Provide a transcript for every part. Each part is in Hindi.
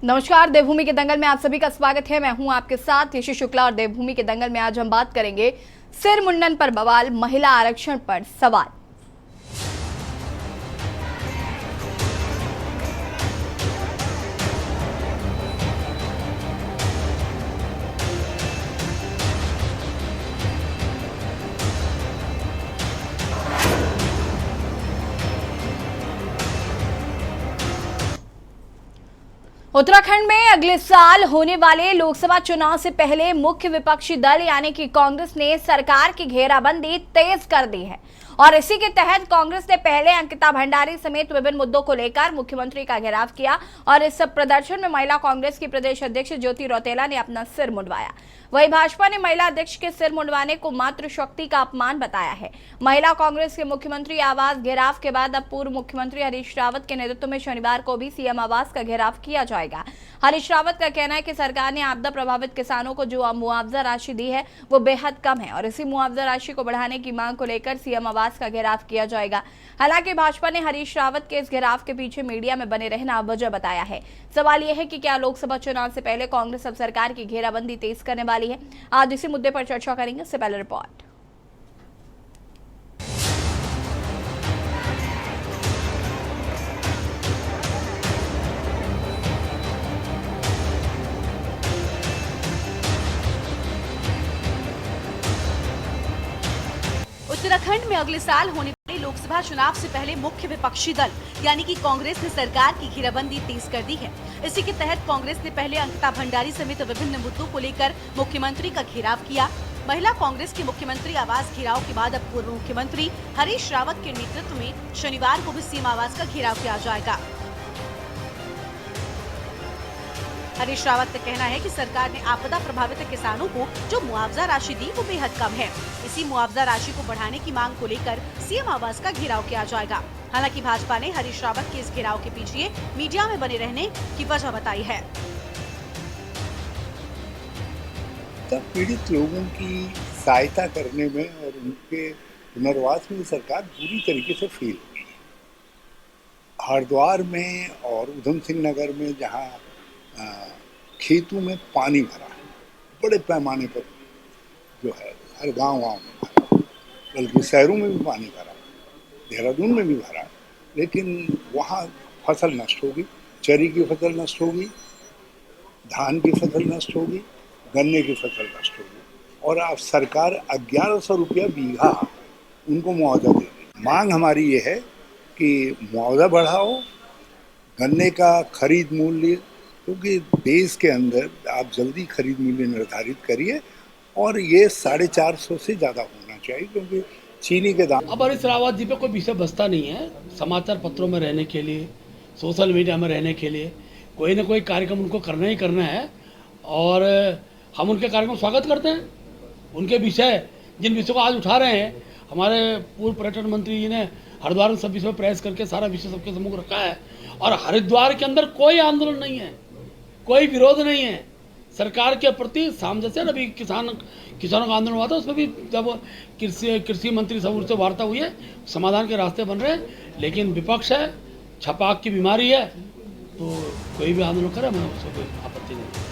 नमस्कार। देवभूमि के दंगल में आप सभी का स्वागत है। मैं हूं आपके साथ यशी शुक्ला और देवभूमि के दंगल में आज हम बात करेंगे सिर मुंडन पर बवाल, महिला आरक्षण पर सवाल। उत्तराखंड में अगले साल होने वाले लोकसभा चुनाव से पहले मुख्य विपक्षी दल यानी कि कांग्रेस ने सरकार की घेराबंदी तेज कर दी है और इसी के तहत कांग्रेस ने पहले अंकिता भंडारी समेत विभिन्न मुद्दों को लेकर मुख्यमंत्री का घेराव किया और इस प्रदर्शन में महिला कांग्रेस की प्रदेश अध्यक्ष ज्योति रौतेला ने अपना सिर मुंडवाया। वहीं भाजपा ने महिला अध्यक्ष के सिर मुंडवाने को मातृशक्ति का अपमान बताया है। महिला कांग्रेस के मुख्यमंत्री आवास घेराव के बाद अब पूर्व मुख्यमंत्री हरीश रावत के नेतृत्व में शनिवार को भी सीएम आवास का घेराव किया जाएगा। हरीश रावत का कहना है कि सरकार ने आपदा प्रभावित किसानों को जो मुआवजा राशि दी है वो बेहद कम है और इसी मुआवजा राशि को बढ़ाने की मांग को लेकर सीएम आवास का घेराव किया जाएगा। हालांकि भाजपा ने हरीश रावत के इस घेराव के पीछे मीडिया में बने रहना वजह बताया है। सवाल यह है कि क्या लोकसभा चुनाव से पहले कांग्रेस अब सरकार की घेराबंदी तेज करने वाली है? आज इसी मुद्दे पर चर्चा करेंगे। इससे पहले रिपोर्ट। उत्तराखंड में अगले साल होने वाले लोकसभा चुनाव से पहले मुख्य विपक्षी दल यानी कि कांग्रेस ने सरकार की घेराबंदी तेज कर दी है। इसी के तहत कांग्रेस ने पहले अंकिता भंडारी समेत विभिन्न मुद्दों को लेकर मुख्यमंत्री का घेराव किया। महिला कांग्रेस के मुख्यमंत्री आवास घेराव के बाद अब पूर्व मुख्यमंत्री हरीश रावत के नेतृत्व में शनिवार को भी सीएम आवास का घेराव किया जाएगा। हरीश रावत का कहना है कि सरकार ने आपदा प्रभावित किसानों को जो मुआवजा राशि दी वो बेहद कम है। इसी मुआवजा राशि को बढ़ाने की मांग को लेकर सीएम आवास का घेराव किया जाएगा। हालांकि भाजपा ने हरीश रावत के इस घेराव के पीछे मीडिया में बने रहने की वजह बताई है। पीड़ित लोगों की सहायता करने में और उनके पुनर्वास में सरकार पूरी तरीके से फेल हो गई। हरिद्वार में और उधम सिंह नगर में जहाँ खेतों में पानी भरा है, बड़े पैमाने पर जो है हर गांव-गांव में भरा, बल्कि शहरों में भी पानी भरा, देहरादून में भी भरा, लेकिन वहाँ फसल नष्ट होगी, चरी की फसल नष्ट होगी, धान की फसल नष्ट होगी, गन्ने की फसल नष्ट होगी और अब सरकार 1100 रुपया बीघा उनको मुआवजा दे रही। मांग हमारी ये है कि मुआवजा बढ़ाओ, गन्ने का खरीद मूल्य, क्योंकि देश के अंदर आप जल्दी खरीद मूल्य निर्धारित करिए और ये 450 से ज़्यादा होना चाहिए क्योंकि चीनी के दाम। अब हरीश रावत जी पे कोई विषय बचता नहीं है। समाचार पत्रों में रहने के लिए, सोशल मीडिया में रहने के लिए कोई ना कोई कार्यक्रम उनको करना ही करना है और हम उनके कार्यक्रम स्वागत करते हैं। उनके विषय जिन विषयों को आज उठा रहे हैं, हमारे पूर्व पर्यटन मंत्री जी ने हरिद्वार में सब विषय प्रेस करके सारा विषय सबके सम्मुख रखा है और हरिद्वार के अंदर कोई आंदोलन नहीं है, कोई विरोध नहीं है सरकार के प्रति। सामंजस्य अभी किसानों का आंदोलन हुआ था, उसमें भी जब कृषि मंत्री सब उनसे वार्ता हुई है, समाधान के रास्ते बन रहे हैं। लेकिन विपक्ष है, छपाक की बीमारी है, तो कोई भी आंदोलन करे हमें उससे कोई आपत्ति नहीं।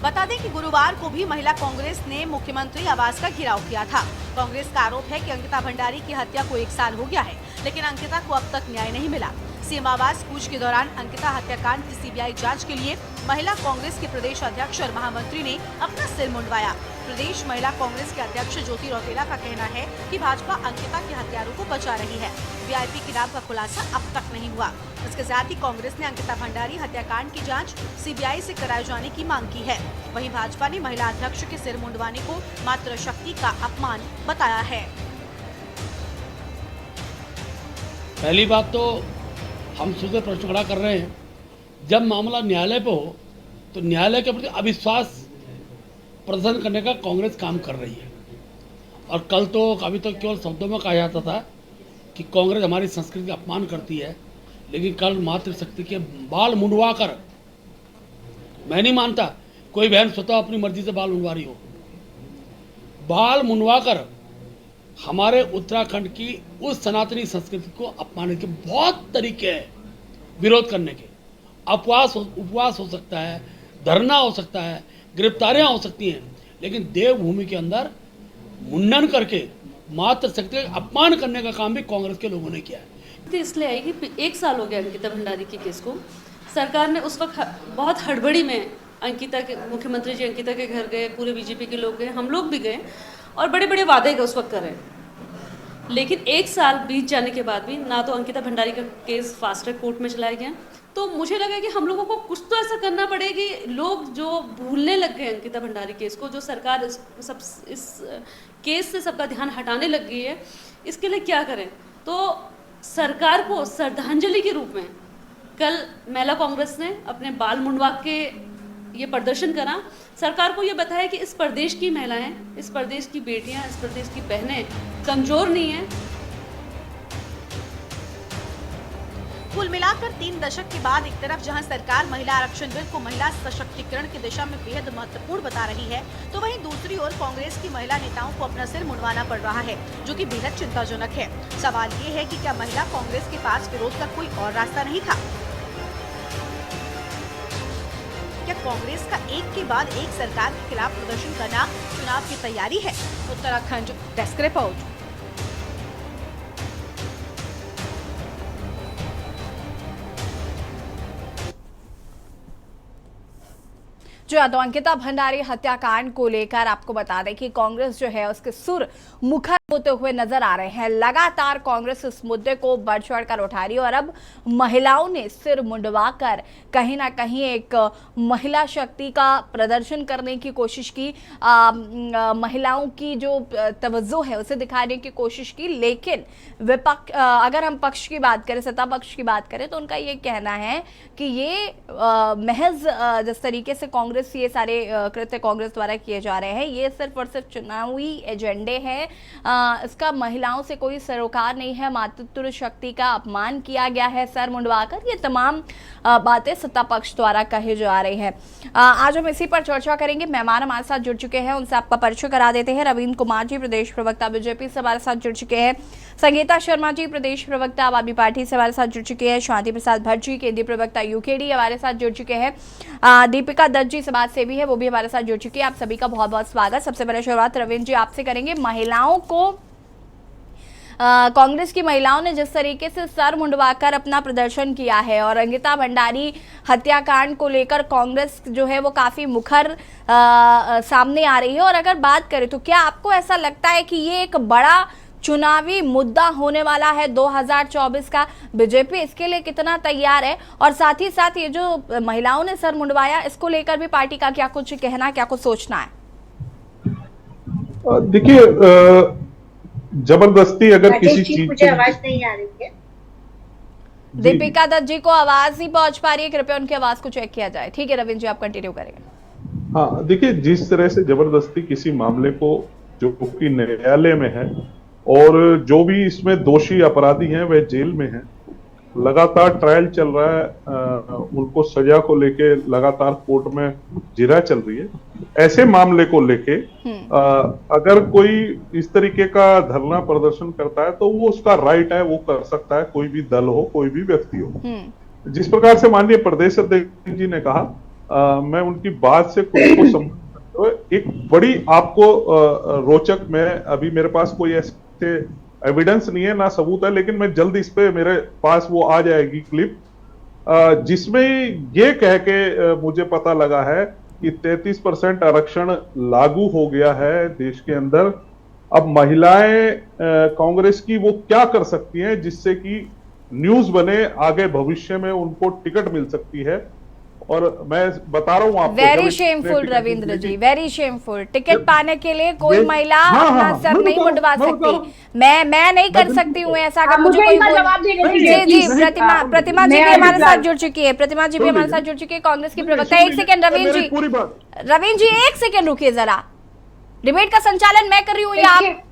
बता दें कि गुरुवार को भी महिला कांग्रेस ने मुख्यमंत्री आवास का घेराव किया था। कांग्रेस का आरोप है कि अंकिता भंडारी की हत्या को 1 साल हो गया है, लेकिन अंकिता को अब तक न्याय नहीं मिला। सीएम आवास कूच के दौरान अंकिता हत्याकांड की सीबीआई जांच के लिए महिला कांग्रेस के प्रदेश अध्यक्ष और महामंत्री ने अपना सिर मुंडवाया। प्रदेश महिला कांग्रेस के अध्यक्ष ज्योति रौतेला का कहना है कि भाजपा अंकिता के हत्यारों को बचा रही है। वीआईपी के नाम का खुलासा अब तक नहीं हुआ। इसके साथ ही कांग्रेस ने अंकिता भंडारी हत्याकांड की जांच सीबीआई से कराए जाने की मांग की है। वहीं भाजपा ने महिला अध्यक्ष के सिर मुंडवाने को मातृशक्ति का अपमान बताया है। पहली बात तो हम सीधे प्रश्न खड़ा कर रहे हैं, जब मामला न्यायालय पे हो तो न्यायालय के प्रति अविश्वास प्रदर्शन करने का कांग्रेस काम कर रही है। और कल तो अभी तक केवल शब्दों में कहा जाता था कि कांग्रेस हमारी संस्कृति का अपमान करती है, लेकिन कल मातृशक्ति के बाल मुंडवा कर, मैं नहीं मानता कोई बहन स्वतः अपनी मर्जी से बाल मुंडवा रही हो, बाल मुंडवा कर हमारे उत्तराखंड की उस सनातनी संस्कृति को अपमानित के बहुत तरीके हैं। विरोध करने के। उपवास हो सकता है, धरना हो सकता है, गिरफ्तारियां हो सकती हैं, लेकिन देवभूमि के अंदर मुंडन करके मातृशक्ति का अपमान करने का काम भी कांग्रेस के लोगों ने किया है। तो इसलिए आई कि 1 साल हो गया अंकिता भंडारी के केस को। सरकार ने उस वक्त बहुत हड़बड़ी में मुख्यमंत्री जी अंकिता के घर गए, पूरे बीजेपी के लोग गए, हम लोग भी गए और बड़े बड़े वादे उस वक्त करें। लेकिन 1 साल बीत जाने के बाद भी ना तो अंकिता भंडारी का केस फास्ट ट्रैक कोर्ट में चलाया गया, तो मुझे लगा कि हम लोगों को कुछ तो ऐसा करना पड़ेगा कि लोग जो भूलने लग गए अंकिता भंडारी केस को, जो सरकार इस केस से सबका ध्यान हटाने लग गई है, इसके लिए क्या करें। तो सरकार को श्रद्धांजलि के रूप में कल महिला कांग्रेस ने अपने बाल मुंडवा के ये प्रदर्शन करा। सरकार को ये बताया कि इस प्रदेश की महिलाएं, इस प्रदेश की बेटियां, इस प्रदेश की बहनें कमजोर नहीं हैं। कुल मिलाकर 3 दशक के बाद एक तरफ जहां सरकार महिला आरक्षण बिल को महिला सशक्तिकरण की दिशा में बेहद महत्वपूर्ण बता रही है, तो वहीं दूसरी ओर कांग्रेस की महिला नेताओं को अपना सिर मुंडवाना पड़ रहा है, जो कि बेहद चिंताजनक है। सवाल ये है कि क्या महिला कांग्रेस के पास विरोध का कोई और रास्ता नहीं था? क्या कांग्रेस का एक के बाद एक सरकार के खिलाफ प्रदर्शन करना चुनाव की तैयारी है? Uttarakhand desk report. जो तो अंकिता भंडारी हत्याकांड को लेकर आपको बता दें कि कांग्रेस जो है उसके सुर मुखर होते हुए नजर आ रहे हैं। लगातार कांग्रेस इस मुद्दे को बढ़ चढ़कर उठा रही है और अब महिलाओं ने सिर मुंडवाकर कहीं ना कहीं एक महिला शक्ति का प्रदर्शन करने की कोशिश की, महिलाओं की जो तवज्जो है उसे दिखाने की कोशिश की। लेकिन विपक्ष, अगर हम पक्ष की बात करें, सत्ता पक्ष की बात करें, तो उनका ये कहना है कि ये महज जिस तरीके से कांग्रेस ये सारे कृत्य कांग्रेस द्वारा किए जा रहे हैं, ये सिर्फ और सिर्फ चुनावी एजेंडे हैं, इसका महिलाओं से कोई सरोकार नहीं है, मातृत्व शक्ति का अपमान किया गया है सर मुंडवाकर। ये तमाम बातें सत्ता पक्ष द्वारा कही जा रही है। आज हम इसी पर चर्चा करेंगे। मेहमान हमारे साथ जुड़ चुके हैं, उनसे आपका परिचय करा देते हैं। रविंद्र कुमार जी, प्रदेश प्रवक्ता बीजेपी से हमारे साथ जुड़ चुके हैं। संगीता शर्मा जी, प्रदेश प्रवक्ता आम आदमी पार्टी से हमारे साथ जुड़ चुके हैं। शांति प्रसाद भट्ट जी, केंद्रीय प्रवक्ता यूकेडी हमारे साथ जुड़ चुके हैं। दीपिका दत्त जी समाज सेवी है, वो भी हमारे साथ जुड़ चुकी है। आप सभी का बहुत बहुत स्वागत। सबसे पहले शुरुआत रविंद्र जी आपसे करेंगे। महिलाओं को कांग्रेस की महिलाओं ने जिस तरीके से सर मुंडवाकर अपना प्रदर्शन किया है और अंकिता भंडारी हत्याकांड को लेकर कांग्रेस जो है वो काफी मुखर सामने आ रही है, और अगर बात करें तो क्या आपको ऐसा लगता है कि ये एक बड़ा चुनावी मुद्दा होने वाला है 2024 का? बीजेपी इसके लिए कितना तैयार है, और साथ ही साथ ये जो महिलाओं ने सर मुंडवाया इसको लेकर भी पार्टी का क्या कुछ कहना, क्या कुछ सोचना है? देखिए, जबरदस्ती अगर किसी चीज, मुझे आवाज नहीं आ रही है। दीपिका दत्त जी को आवाज नहीं पहुंच पा रही है, कृपया उनकी आवाज को चेक किया जाए। ठीक है रविंद्र जी, आप कंटिन्यू करेंगे। हाँ, देखिए, जिस तरह से जबरदस्ती किसी मामले को जो कि न्यायालय में है और जो भी इसमें दोषी अपराधी हैं वह जेल में हैं, लगातार ट्रायल चल रहा है, उनको सजा को लेके लगातार कोर्ट में जिरा चल रही है, ऐसे मामले को लेके अगर कोई इस तरीके का धरना प्रदर्शन करता है तो वो उसका राइट है, वो कर सकता है, कोई भी दल हो, कोई भी व्यक्ति हो। जिस प्रकार से माननीय प्रदेश अध्यक्ष जी ने कहा, मैं उनकी बात से खुद को समझते हुए एक बड़ी आपको रोचक, मैं अभी मेरे पास कोई ऐसे एविडेंस नहीं है, ना सबूत है, लेकिन मैं जल्द इस पे मेरे पास वो आ जाएगी क्लिप, जिसमें ये कह के मुझे पता लगा है कि 33% आरक्षण लागू हो गया है देश के अंदर। अब महिलाएं कांग्रेस की वो क्या कर सकती हैं जिससे कि न्यूज बने, आगे भविष्य में उनको टिकट मिल सकती है। और मैं बता रहा हूँ आपको, वेरी शेमफुल रविंद्र जी, वेरी शेमफुल। टिकट पाने के लिए कोई महिला अपना सर नहीं मुंडवा सकती। मैं नहीं कर सकती हूँ ऐसा। अगर मुझे कोई जी प्रतिमा जी भी हमारे साथ जुड़ चुकी है, प्रतिमा जी भी हमारे साथ जुड़ चुकी है, कांग्रेस की प्रवक्ता। एक सेकंड रविंद्र जी, एक सेकंड रुकिए जरा, डिबेट का संचालन मैं कर रही हूँ या आप?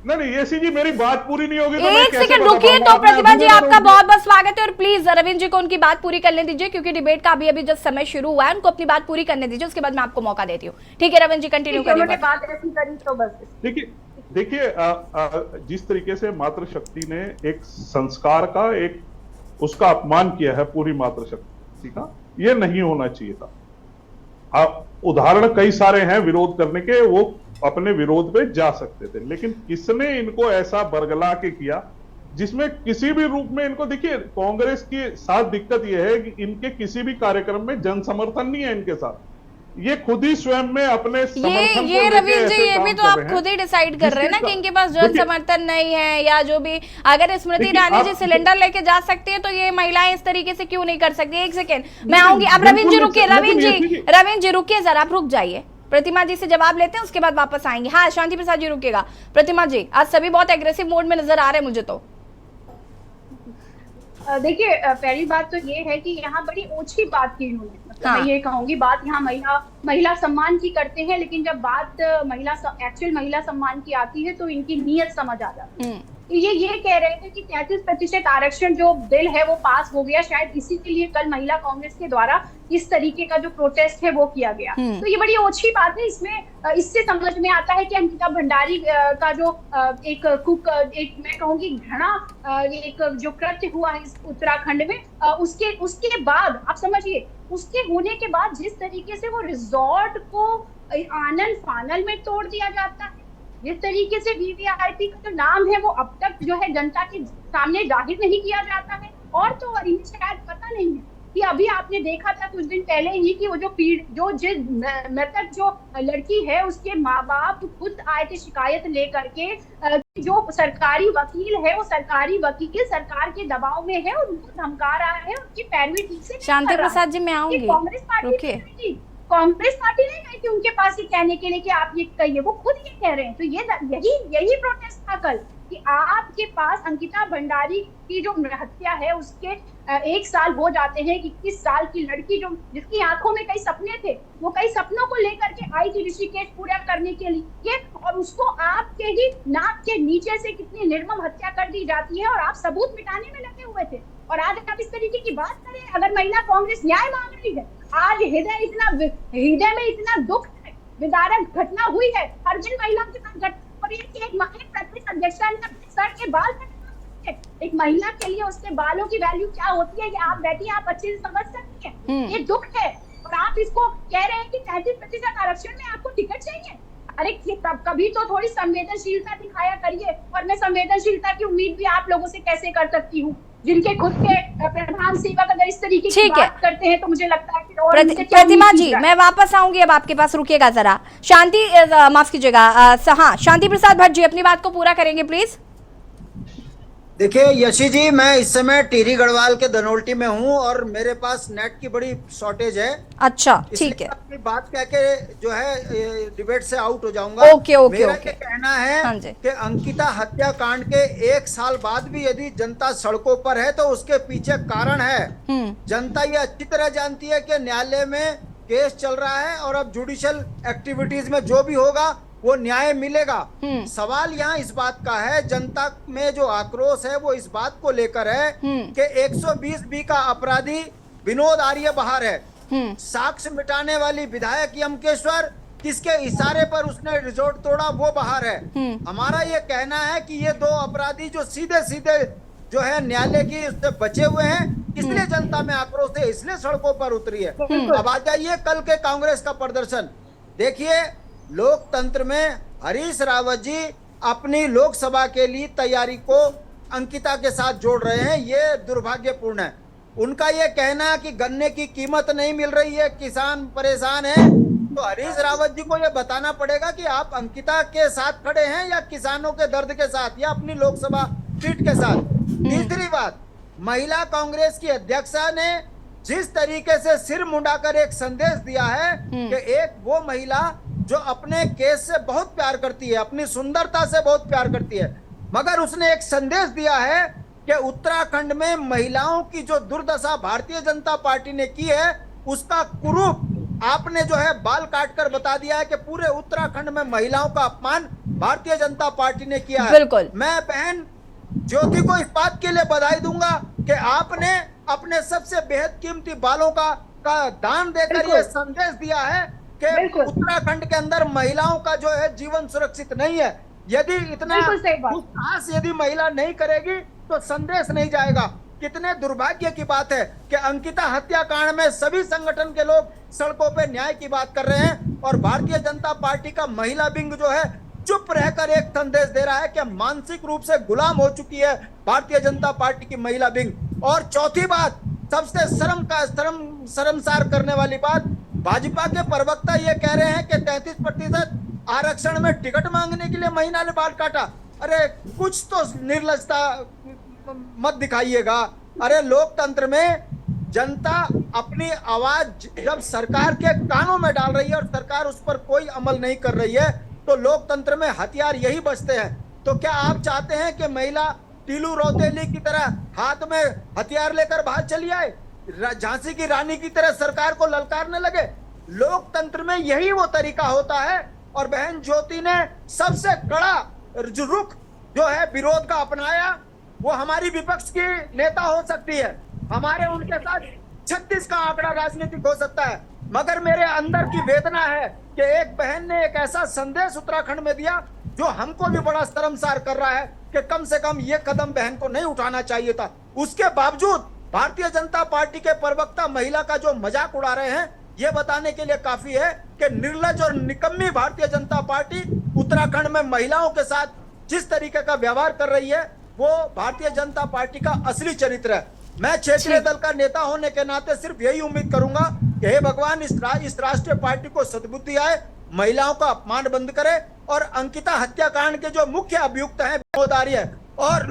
नहीं, एसी जी, मेरी बात पूरी नहीं होगी तो एक सेकंड रुकिए। तो प्रतिमा जी आपका बहुत बहुत स्वागत है, और प्लीज रविंद्र जी को उनकी बात पूरी करने दीजिए, क्योंकि डिबेट का अभी जब समय शुरू हुआ है, उनको अपनी बात पूरी करने दीजिए, उसके बाद मैं आपको मौका देती हूँ। ठीक है रविंद्र जी, कंटिन्यू करिए। बात ऐसी करी तो बस। देखिए, जिस तरीके से मातृशक्ति ने एक संस्कार का, एक उसका अपमान किया है पूरी मातृशक्ति का, ये नहीं होना चाहिए था। उदाहरण कई सारे हैं विरोध करने के, वो अपने विरोध पे जा सकते थे, लेकिन किसने इनको ऐसा बरगला के किया जिसमें किसी भी रूप में इनको, देखिए कांग्रेस की साथ दिक्कत यह है कि इनके किसी भी कार्यक्रम में जन समर्थन नहीं है इनके साथ, ये खुद ही स्वयं में अपने समर्थन ये को रवीश जी, ऐसे ये भी काम तो कर आप रहे हैं खुद ही डिसाइड कर रहे हैं ना कि इनके पास जन देखिए, समर्थन नहीं है, या जो भी अगर स्मृति देखिए, ईरानी जी आप- सिलेंडर लेके जा सकती है तो ये महिलाएं इस तरीके से क्यों नहीं कर सकती? एक सेकेंड मैं लेकिन आऊंगी। अब बिल्कुल रवीन जी नहीं रुकिए, सर, रवीन लेकिन जी, ये रवीन जी रुकिए जरा, आप रुक जाइए। प्रतिमा जी से जवाब लेते हैं, उसके बाद वापस आएंगे। हाँ शांति प्रसाद जी रुकिएगा। प्रतिमा जी, आज सभी बहुत एग्रेसिव मोड में नजर आ रहे हैं मुझे तो। देखिए, पहली बात तो ये है कि यहाँ बड़ी ओछी बात की इन्होंने, मतलब हाँ। मैं ये कहूंगी, बात यहाँ महिला सम्मान की करते हैं, लेकिन जब बात एक्चुअल महिला सम्मान की आती है तो इनकी नीयत समझ आ जाती है। ये कह रहे थे कि 33% आरक्षण जो बिल है वो पास हो गया, शायद इसी के लिए कल महिला कांग्रेस के द्वारा इस तरीके का जो प्रोटेस्ट है वो किया गया। तो ये बड़ी ओछी बात है। इसमें इससे समझ में आता है कि अंकिता भंडारी का जो एक मैं कहूंगी घृणा, एक जो कृत्य हुआ है इस उत्तराखंड में, उसके बाद आप समझिए, उसके होने के बाद जिस तरीके से वो रिजॉर्ट को आनन फानल में तोड़ दिया जाता है, जिस तरीके से वीवीआईपी का जो नाम है वो अब तक जो है जनता के सामने जाहिर नहीं किया जाता है। और तो और इन्हें शायद पता नहीं है कि अभी आपने देखा था कुछ दिन पहले ही कि वो जो मृतक जो लड़की है उसके माँ बाप खुद आए थे शिकायत लेकर के, जो सरकारी वकील है वो सरकारी वकील सरकार के दबाव में है और उनको धमका रहा है, उनकी पैरवी ठीक से शांति प्रसाद जी मैं आऊंगी, कांग्रेस पार्टी नहीं गई थी उनके पास ये कहने के लिए कि आप ये कहिए, वो खुद ये कह रहे हैं। तो यही प्रोटेस्ट था कल कि आपके पास अंकिता भंडारी की जो हत्या है उसके 1 साल हो जाते हैं। 21 साल की लड़की जो जिसकी आंखों में कई सपने थे, वो कई सपनों को लेकर के आई थी ऋषिकेश पूरा करने के लिए, और उसको आपके ही नाक के नीचे से कितनी निर्मम हत्या कर दी जाती है और आप सबूत मिटाने में लगे हुए थे। और आज आप इस तरीके की बात करें, अगर महिला कांग्रेस न्याय मांग रही है, आज हृदय में इतना दुख है, विदारक घटना हुई है, हर दिन महिलाओं के साथ घटना, और एक प्रदेश अध्यक्षा ने अपने सर के बाल कटवाए। एक महिला के लिए उसके बालों की वैल्यू क्या होती है, ये आप बैठी आप अच्छे से समझ सकती हैं। ये दुख है, और आप इसको कह रहे हैं कि 33% आरक्षण में आपको टिकट चाहिए। अरे कभी तो थोड़ी संवेदनशीलता दिखाया करिए, और मैं संवेदनशीलता की उम्मीद भी आप लोगों से कैसे कर सकती हूँ, जिनके खुद के प्रधान सेवक अगर इस तरीके की बात करते हैं तो मुझे लगता है कि और प्रतिमा जी मैं वापस आऊंगी अब आपके पास, रुकिएगा जरा। शांति माफ कीजिएगा, हाँ शांति प्रसाद भट्ट जी अपनी बात को पूरा करेंगे प्लीज। देखिए यशी जी, मैं इस समय टिहरी गढ़वाल के धनोल्टी में हूँ और मेरे पास नेट की बड़ी शॉर्टेज है। अच्छा ठीक है, अपनी बात कह के जो है डिबेट से आउट हो जाऊंगा। मेरा ये कहना है कि अंकिता हत्याकांड के 1 साल बाद भी यदि जनता सड़कों पर है तो उसके पीछे कारण है। जनता ये अच्छी तरह जानती है कि न्यायालय में केस चल रहा है और अब जुडिशियल एक्टिविटीज में जो भी होगा वो न्याय मिलेगा। सवाल यहाँ इस बात का है, जनता में जो आक्रोश है वो इस बात को लेकर है कि 120B का अपराधी विनोद आर्य बाहर है। साक्ष्य मिटाने वाली विधायक यमकेश्वर, किसके इशारे पर उसने रिजॉर्ट तोड़ा, वो बाहर है। हमारा ये कहना है कि ये 2 अपराधी जो सीधे सीधे जो है न्यायालय की उससे बचे हुए हैं, इसलिए जनता में आक्रोश है, इसलिए सड़कों पर उतरी है। अब आ जाइए कल के कांग्रेस का प्रदर्शन देखिए। लोकतंत्र में हरीश रावत जी अपनी लोकसभा के लिए तैयारी को अंकिता के साथ जोड़ रहे हैं, ये दुर्भाग्यपूर्ण है। उनका ये कहना है कि गन्ने की कीमत नहीं मिल रही है, किसान परेशान है, तो हरीश रावत जी को ये बताना पड़ेगा कि आप अंकिता के साथ खड़े हैं या किसानों के दर्द के साथ या अपनी लोकसभा सीट के साथ। तीसरी बात, महिला कांग्रेस की अध्यक्षा ने जिस तरीके से सिर मुंडाकर एक संदेश दिया है कि एक वो महिला जो अपने केस से बहुत प्यार करती है, अपनी सुंदरता से बहुत प्यार करती है, मगर उसने एक संदेश दिया है कि उत्तराखंड में महिलाओं की जो दुर्दशा भारतीय जनता पार्टी ने की है उसका कुरूप आपने जो है बाल काटकर बता दिया है कि पूरे उत्तराखंड में महिलाओं का अपमान भारतीय जनता पार्टी ने किया है। बिल्कुल। मैं बहन ज्योति को इस बात के लिए बधाई दूंगा कि आपने अपने सबसे बेहद कीमती बालों का दान देकर यह संदेश दिया है कि उत्तराखंड के अंदर महिलाओं का जो है जीवन सुरक्षित नहीं है। यदि इतना साहस यदि महिला नहीं करेगी तो संदेश नहीं जाएगा। कितने दुर्भाग्य की बात है कि अंकिता हत्याकांड में सभी संगठन के लोग सड़कों पे न्याय की बात कर रहे हैं और भारतीय जनता पार्टी का महिला विंग जो है चुप रहकर एक संदेश दे रहा है कि मानसिक रूप से गुलाम हो चुकी है भारतीय जनता पार्टी की महिला विंग। और चौथी बात, सबसे शर्मसार करने वाली बात, भाजपा के प्रवक्ता ये कह रहे हैं कि 33% आरक्षण में टिकट मांगने के लिए महिला ने बाल काटा। अरे कुछ तो निर्लजता मत दिखाइएगा। अरे लोकतंत्र में जनता अपनी आवाज जब सरकार के कानों में डाल रही है और सरकार उस पर कोई अमल नहीं कर रही है तो लोकतंत्र में हथियार यही बचते हैं। तो क्या आप चाहते हैं कि महिला टीलू रौतेली की तरह हाथ में हथियार लेकर बाहर चली आए, झांसी की रानी की तरह सरकार को ललकारने लगे? लोकतंत्र में यही वो तरीका होता है। और बहन ज्योति ने सबसे कड़ा जो रुख जो है विरोध का अपनाया। वो हमारी विपक्ष की नेता हो सकती है, हमारे उनके साथ 36 का आंकड़ा राजनीतिक हो सकता है, मगर मेरे अंदर की वेदना है कि एक बहन ने एक ऐसा संदेश उत्तराखंड में दिया जो हमको भी बड़ा शर्मसार कर रहा है कि कम से कम ये कदम बहन को नहीं उठाना चाहिए था। उसके बावजूद भारतीय जनता पार्टी के प्रवक्ता महिला का जो मजाक उड़ा रहे हैं, ये बताने के लिए काफी है कि निर्लज और निकम्मी भारतीय जनता पार्टी उत्तराखंड में महिलाओं के साथ जिस तरीके का व्यवहार कर रही है वो भारतीय जनता पार्टी का असली चरित्र है। मैं क्षेत्रीय दल का नेता होने के नाते सिर्फ यही उम्मीद करूंगा कि हे भगवान इस राष्ट्रीय पार्टी को सद्बुद्धि आए, महिलाओं का अपमान बंद करे और अंकिता हत्याकांड के जो मुख्य अभियुक्त हैं विनोद आर्य और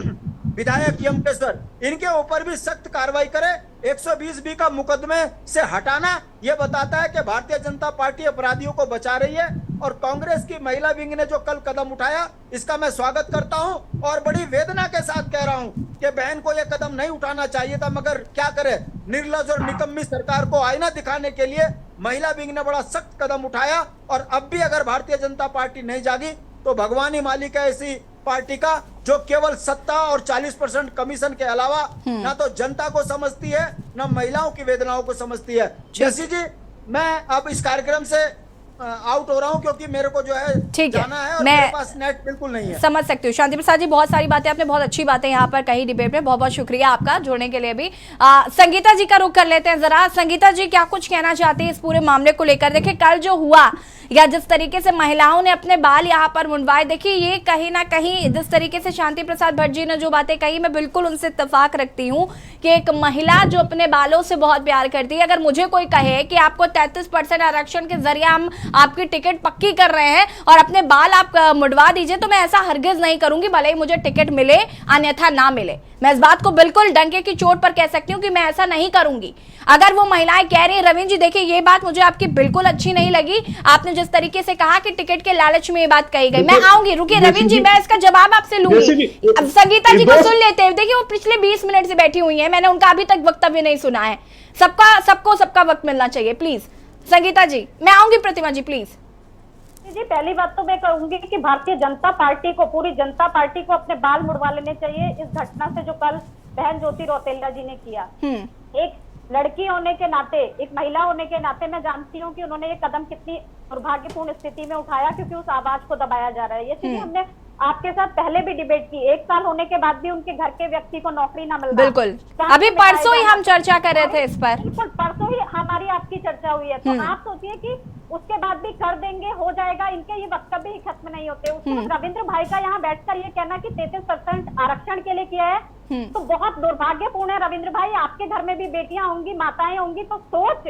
विधायक यमकेश्वर, इनके ऊपर भी सख्त कार्रवाई करे। 120B का मुकदमे से हटाना यह बताता है कि भारतीय जनता पार्टी अपराधियों को बचा रही है। और कांग्रेस की महिला विंग ने जो कल कदम उठाया इसका मैं स्वागत करता हूं और बड़ी वेदना के साथ कह रहा हूं कि बहन को यह कदम नहीं उठाना चाहिए था, मगर क्या करे, निर्लज और निकम्मी सरकार को आईना दिखाने के लिए महिला विंग ने बड़ा सख्त कदम उठाया। और अब भी अगर भारतीय जनता पार्टी नहीं जागी तो भगवान ही मालिक है ऐसी पार्टी का जो केवल सत्ता और 40% कमीशन के अलावा ना तो जनता को समझती है ना महिलाओं की वेदनाओं को समझती है। जैसी जी, मैं अब इस कार्यक्रम से आउट हो रहा हूं क्योंकि मेरे को जो है जाना है और मेरे पास नेट बिल्कुल नहीं है। समझ सकती हूँ शांति प्रसाद जी, बहुत सारी बातें आपने बहुत अच्छी बातें यहाँ पर कही डिबेट में, बहुत बहुत शुक्रिया आपका जुड़ने के लिए भी। संगीता जी का रुख कर लेते हैं जरा। संगीता जी क्या कुछ कहना चाहते हैं इस पूरे मामले को लेकर? देखिए कल जो हुआ या जिस तरीके से महिलाओं ने अपने बाल यहाँ पर मुंडवाए, देखिए ये कहीं ना कहीं जिस तरीके से शांति प्रसाद भट्ट जी ने जो बातें कही मैं बिल्कुल उनसे इत्तेफाक रखती हूँ कि एक महिला जो अपने बालों से बहुत प्यार करती है, अगर मुझे कोई कहे कि आपको 33% आरक्षण के जरिए हम आपकी टिकट पक्की कर रहे हैं और अपने बाल आप मुड़वा दीजिए, तो मैं ऐसा हरगिज नहीं करूंगी, भले ही मुझे टिकट मिले अन्यथा ना मिले। मैं इस बात को बिल्कुल डंके की चोट पर कह सकती हूँ कि मैं ऐसा नहीं करूंगी। अगर वो महिलाएं कह रही, रविंद्र जी देखिए ये बात मुझे आपकी बिल्कुल अच्छी नहीं लगी, आपने जिस तरीके से कहा कि टिकट के लालच में ये बात कही गई। मैं आऊंगी, रुकिए रविंद्र जी, मैं इसका जवाब आपसे लूंगी। अब संगीता जी को सुन लेते हैं। देखिए वो पिछले 20 मिनट से बैठी हुई है, मैंने उनका अभी तक वक्तव्य नहीं सुना है। सबका वक्त मिलना चाहिए प्लीज। संगीता जी मैं आऊंगी, प्रतिमा जी प्लीज। जी पहली बात तो मैं कहूंगी कि भारतीय जनता पार्टी को, पूरी जनता पार्टी को अपने बाल मुड़वा लेने चाहिए इस घटना से जो कल बहन ज्योति रौतेला जी ने किया। एक लड़की होने के नाते, एक महिला होने के नाते मैं जानती हूँ कि उन्होंने ये कदम कितनी दुर्भाग्यपूर्ण स्थिति में उठाया क्योंकि उस आवाज को दबाया जा रहा है। ये चीजें हमने आपके साथ पहले भी डिबेट की। 1 साल होने के बाद भी उनके घर के व्यक्ति को नौकरी ना मिल रहा। बिल्कुल, अभी परसों ही हम चर्चा कर रहे थे इस पर। बिल्कुल परसों ही हमारी आपकी चर्चा हुई है। तो आप सोचिए कि उसके बाद भी कर देंगे, हो जाएगा, इनके ये वक्तव्य ही खत्म नहीं होते। उसके बाद रविंद्र भाई का यहाँ बैठकर ये कहना कि 33% आरक्षण के लिए किया है तो बहुत दुर्भाग्यपूर्ण है। रविंद्र भाई आपके घर में भी बेटियां होंगी, माताएं होंगी, तो सोच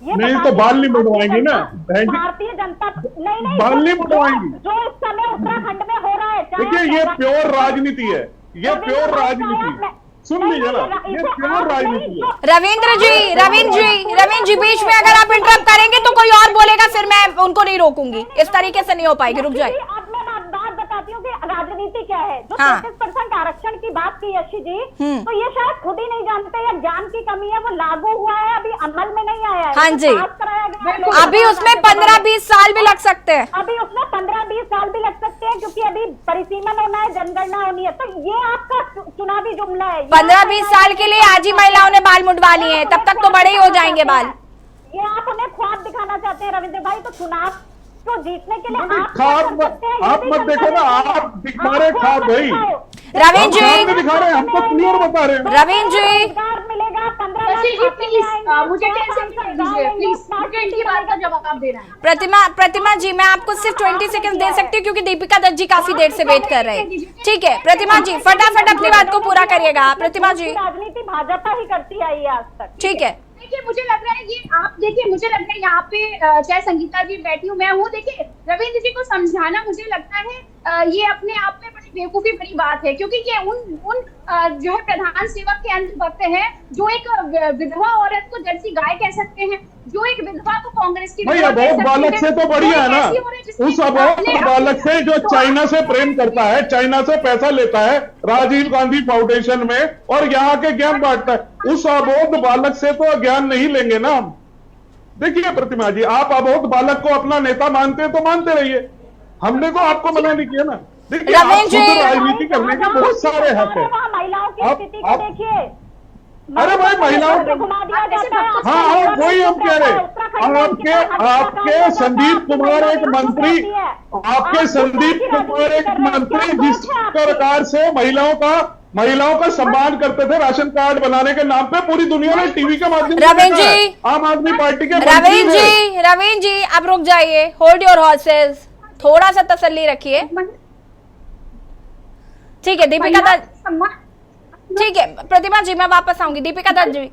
ये नहीं तो बाल नहीं मुड़वाएंगी ना भारतीय जनता, नहीं बाल नहीं मुड़वाएंगी जो इस समय उत्तराखंड में हो रहा है। देखिए ये प्योर राजनीति है, ये प्योर राजनीति। सुन लीजिए ना, ये प्योर राजनीति है। रविंद्र जी बीच में अगर आप इंटरप्ट करेंगे तो कोई और बोलेगा, फिर मैं उनको नहीं रोकूंगी। इस तरीके से नहीं हो पाएगी, रुक जाइए। अब मैं बात बताती हूँ कि राजनीति क्या है। जो 33% आरक्षण की बात की यशी जी, तो ये शायद खुद ही नहीं जानते या ज्ञान की कमी है। वो लागू हुआ है, अभी अमल में नहीं आया है। हाँ जी, अभी उसमें 15-20 साल भी लग सकते हैं। अभी उसमें 15-20 साल भी लग सकते हैं क्योंकि अभी परिसीमन होना है, जनगणना होनी है। तो ये आपका चुनावी जुमला है। 15-20 साल के लिए आज ही महिलाओं ने बाल मुड़वा लिए हैं, तब तक तो बड़े ही हो जाएंगे बाल। ये आप उन्हें ख्वाब दिखाना चाहते हैं रविंद्र भाई। तो चुनाव तो जीतने के लिए आप मत देखो ना, आप दिखा रहे खाब भाई। रवींद्र जी दिखा रहे हैं, हम तो क्लियर बता रहे हैं। रवींद्र जी मिलेगा 15 मुझे टेंशन नहीं दीजिए प्लीज, मुझे इनकी बात का जवाब देना है। प्रतिमा जी, मैं आपको सिर्फ 20 सेकंड दे सकती हूँ क्योंकि दीपिका दत्त जी काफी देर से वेट कर रहे हैं। ठीक है प्रतिमा जी, फटाफट अपनी बात को पूरा करिएगा। प्रतिमा जी, राजनीति भाजपा ही करती आई है आज तक। ठीक है। देखिए मुझे लग रहा है ये आप देखिए, मुझे लग रहा है यहाँ पे चाहे संगीता जी बैठी हूँ, मैं हूँ, देखिए रविंद्र जी को समझाना मुझे लगता है ये अपने आप में बड़ी बेवकूफी बड़ी बात है, क्योंकि ये उन जो है प्रधान सेवक के अंतर्गत है, जो एक विधवा औरत को जर्सी गाय कह सकते हैं, जो एक विधवा को कांग्रेस की अबोध बालक से तो बढ़िया है ना, उस अबोध बालक से जो चाइना से प्रेम करता है, चाइना से पैसा लेता है राजीव गांधी फाउंडेशन में और यहाँ के ज्ञान बांटता है, उस अबोध बालक से तो ज्ञान नहीं लेंगे ना हम। देखिए प्रतिमा जी, आप अबोध बालक को अपना नेता मानते हैं तो मानते रहिए, हमने तो आपको मना नहीं किया ना। देखिए राजनीति करने के बहुत सारे हक है। महिलाओं की स्थिति को देखिए, अरे भाई महिलाओं को, हाँ वही हम कह रहे, आपके संदीप कुमार एक मंत्री, आपके संदीप कुमार एक मंत्री जिस प्रकार से महिलाओं का सम्मान करते थे राशन कार्ड बनाने के नाम पे, पूरी दुनिया में टीवी के माध्यम से रवींद्र जी, आम आदमी पार्टी के रवींद्र जी आप रुक जाइए, होल्ड योर हॉर्सेस, थोड़ा सा तसल्ली रखिए। ठीक है दीपिका दत्त, ठीक है प्रतिमा जी मैं वापस आऊंगी। दीपिका दत्त जी,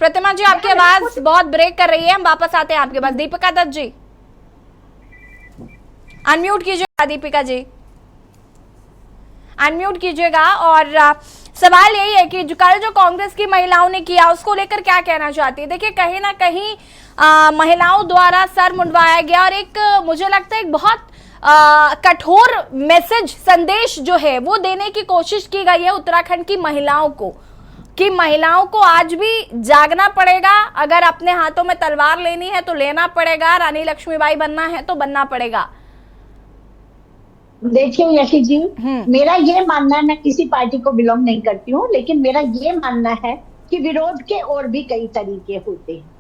प्रतिमा जी आपकी आवाज बहुत ब्रेक कर रही है, हम वापस आते हैं आपके पास। दीपिका दत्त जी अनम्यूट कीजिएगा, दीपिका जी अनम्यूट कीजिएगा। और सवाल यही है कि कल जो कांग्रेस की महिलाओं ने किया उसको लेकर क्या कहना चाहती है। देखिए कहीं ना कहीं महिलाओं द्वारा सर मुंडवाया गया और एक मुझे लगता है एक बहुत कठोर मैसेज संदेश जो है वो देने की कोशिश की गई है उत्तराखंड की महिलाओं को, कि महिलाओं को आज भी जागना पड़ेगा, अगर अपने हाथों में तलवार लेनी है तो लेना पड़ेगा, रानी लक्ष्मीबाई बनना है तो बनना पड़ेगा। देखिए यशी जी, मेरा ये मानना है, मैं किसी पार्टी को बिलोंग नहीं करती हूँ, लेकिन मेरा ये मानना है कि विरोध के और भी कई तरीके होते हैं,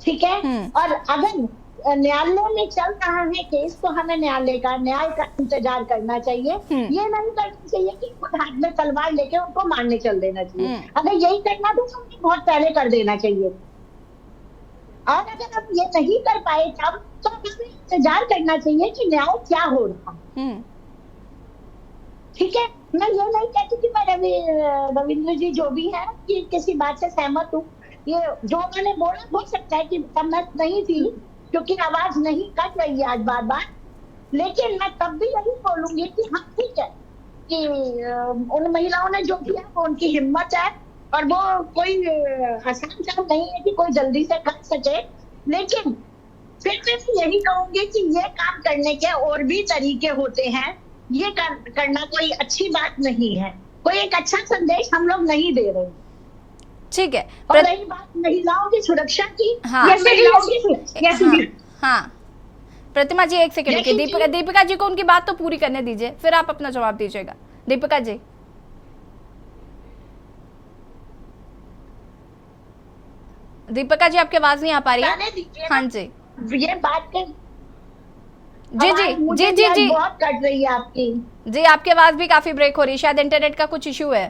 ठीक है। और अगर न्यायालय में चल रहा है केस तो हमें न्यायालय का न्याय का इंतजार करना चाहिए। ये नहीं करना चाहिए कि खुद हाथ में तलवार लेके उनको मारने चल देना चाहिए। अगर यही करना तो उनको बहुत पहले कर देना चाहिए, और अगर हम ये नहीं कर पाए तब तो हमें इंतजार करना चाहिए कि न्याय क्या हो रहा है, ठीक है। मैं ये नहीं कहती कि मैं रविंद्र जी जो भी है कि किसी बात से सहमत हूँ, ये जो मैंने बोला हो सकता है कि सहमत नहीं थी क्योंकि आवाज नहीं कट रही है आज बार बार, लेकिन मैं तब भी यही बोलूंगी कि हाँ ठीक है कि उन महिलाओं ने जो किया वो उनकी हिम्मत है और वो कोई आसान काम नहीं है कि कोई जल्दी से कर सके, लेकिन फिर मैं यही कहूंगी कि ये काम करने के और भी तरीके होते हैं, ये करना कोई अच्छी बात नहीं है, कोई एक अच्छा संदेश हम लोग नहीं दे रहे। ठीक है, और रही बात महिलाओं की सुरक्षा की, हाँ प्रतिमा जी एक सेकंड रुकिए, दीपिका जी को उनकी बात तो पूरी करने दीजिए, फिर आप अपना जवाब दीजिएगा। दीपिका जी दीपिका जी आपकी आवाज नहीं आ पा रही है। हाँ जी ये बात कर जी बहुत कट रही है आपकी जी, आपकी आवाज भी काफी ब्रेक हो रही है, शायद इंटरनेट का कुछ इशू है।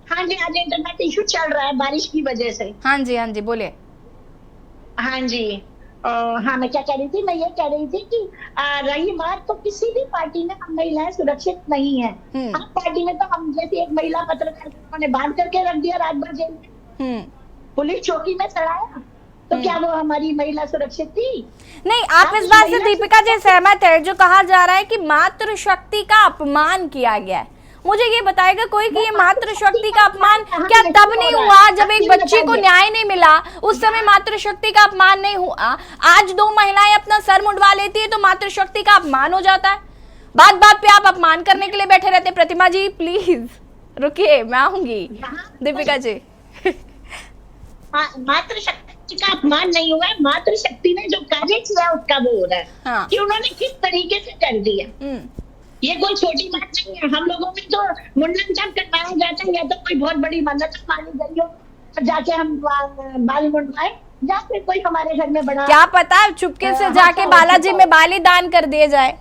हाँ जी इंटरनेट इशू चल रहा है बारिश की वजह से। हाँ जी बोलिए। हाँ जी हाँ मैं क्या कह रही थी, मैं ये कह रही थी कि रही बात तो किसी भी पार्टी में हम महिलाएं सुरक्षित नहीं है। हर पार्टी में तो हम जैसे एक महिला पत्रकार ने बांध करके रख दिया रात भर जेल में, पुलिस चौकी में चढ़ाया, तो क्या वो हमारी महिला सुरक्षित थी? नहीं, आप इस बात से दीपिका जी सहमत है जो कहा जा रहा है कि मातृशक्ति का अपमान किया गया है? मुझे ये बताएगा कोई कि ये मातृशक्ति का अपमान क्या तब नहीं हुआ जब एक बच्ची को न्याय नहीं मिला, उस समय मातृशक्ति का अपमान नहीं हुआ? आज दो महिलाएं अपना सर मुंडवा लेती है तो मातृशक्ति का अपमान हो जाता है? बात बात पे आप अपमान करने के लिए बैठे रहते। प्रतिमा जी प्लीज रुकिए, मैं आऊंगी। दीपिका जी मातृशक्ति का अपमान नहीं हुआ है, मातृशक्ति ने जो कार्य किया उसका वो हो रहा है। हाँ। कि उन्होंने किस तरीके से कर दिया, ये कोई छोटी बात नहीं है। हम लोगों में तो मुंडन जब करवाया जाता है या तो कोई बहुत बड़ी मन्नत मानी गई हो तो जाके हम बाल मुंडवाए, या फिर कोई हमारे घर में बड़ा, क्या पता चुपके से जाके बालाजी में बाली दान कर दिए जाए,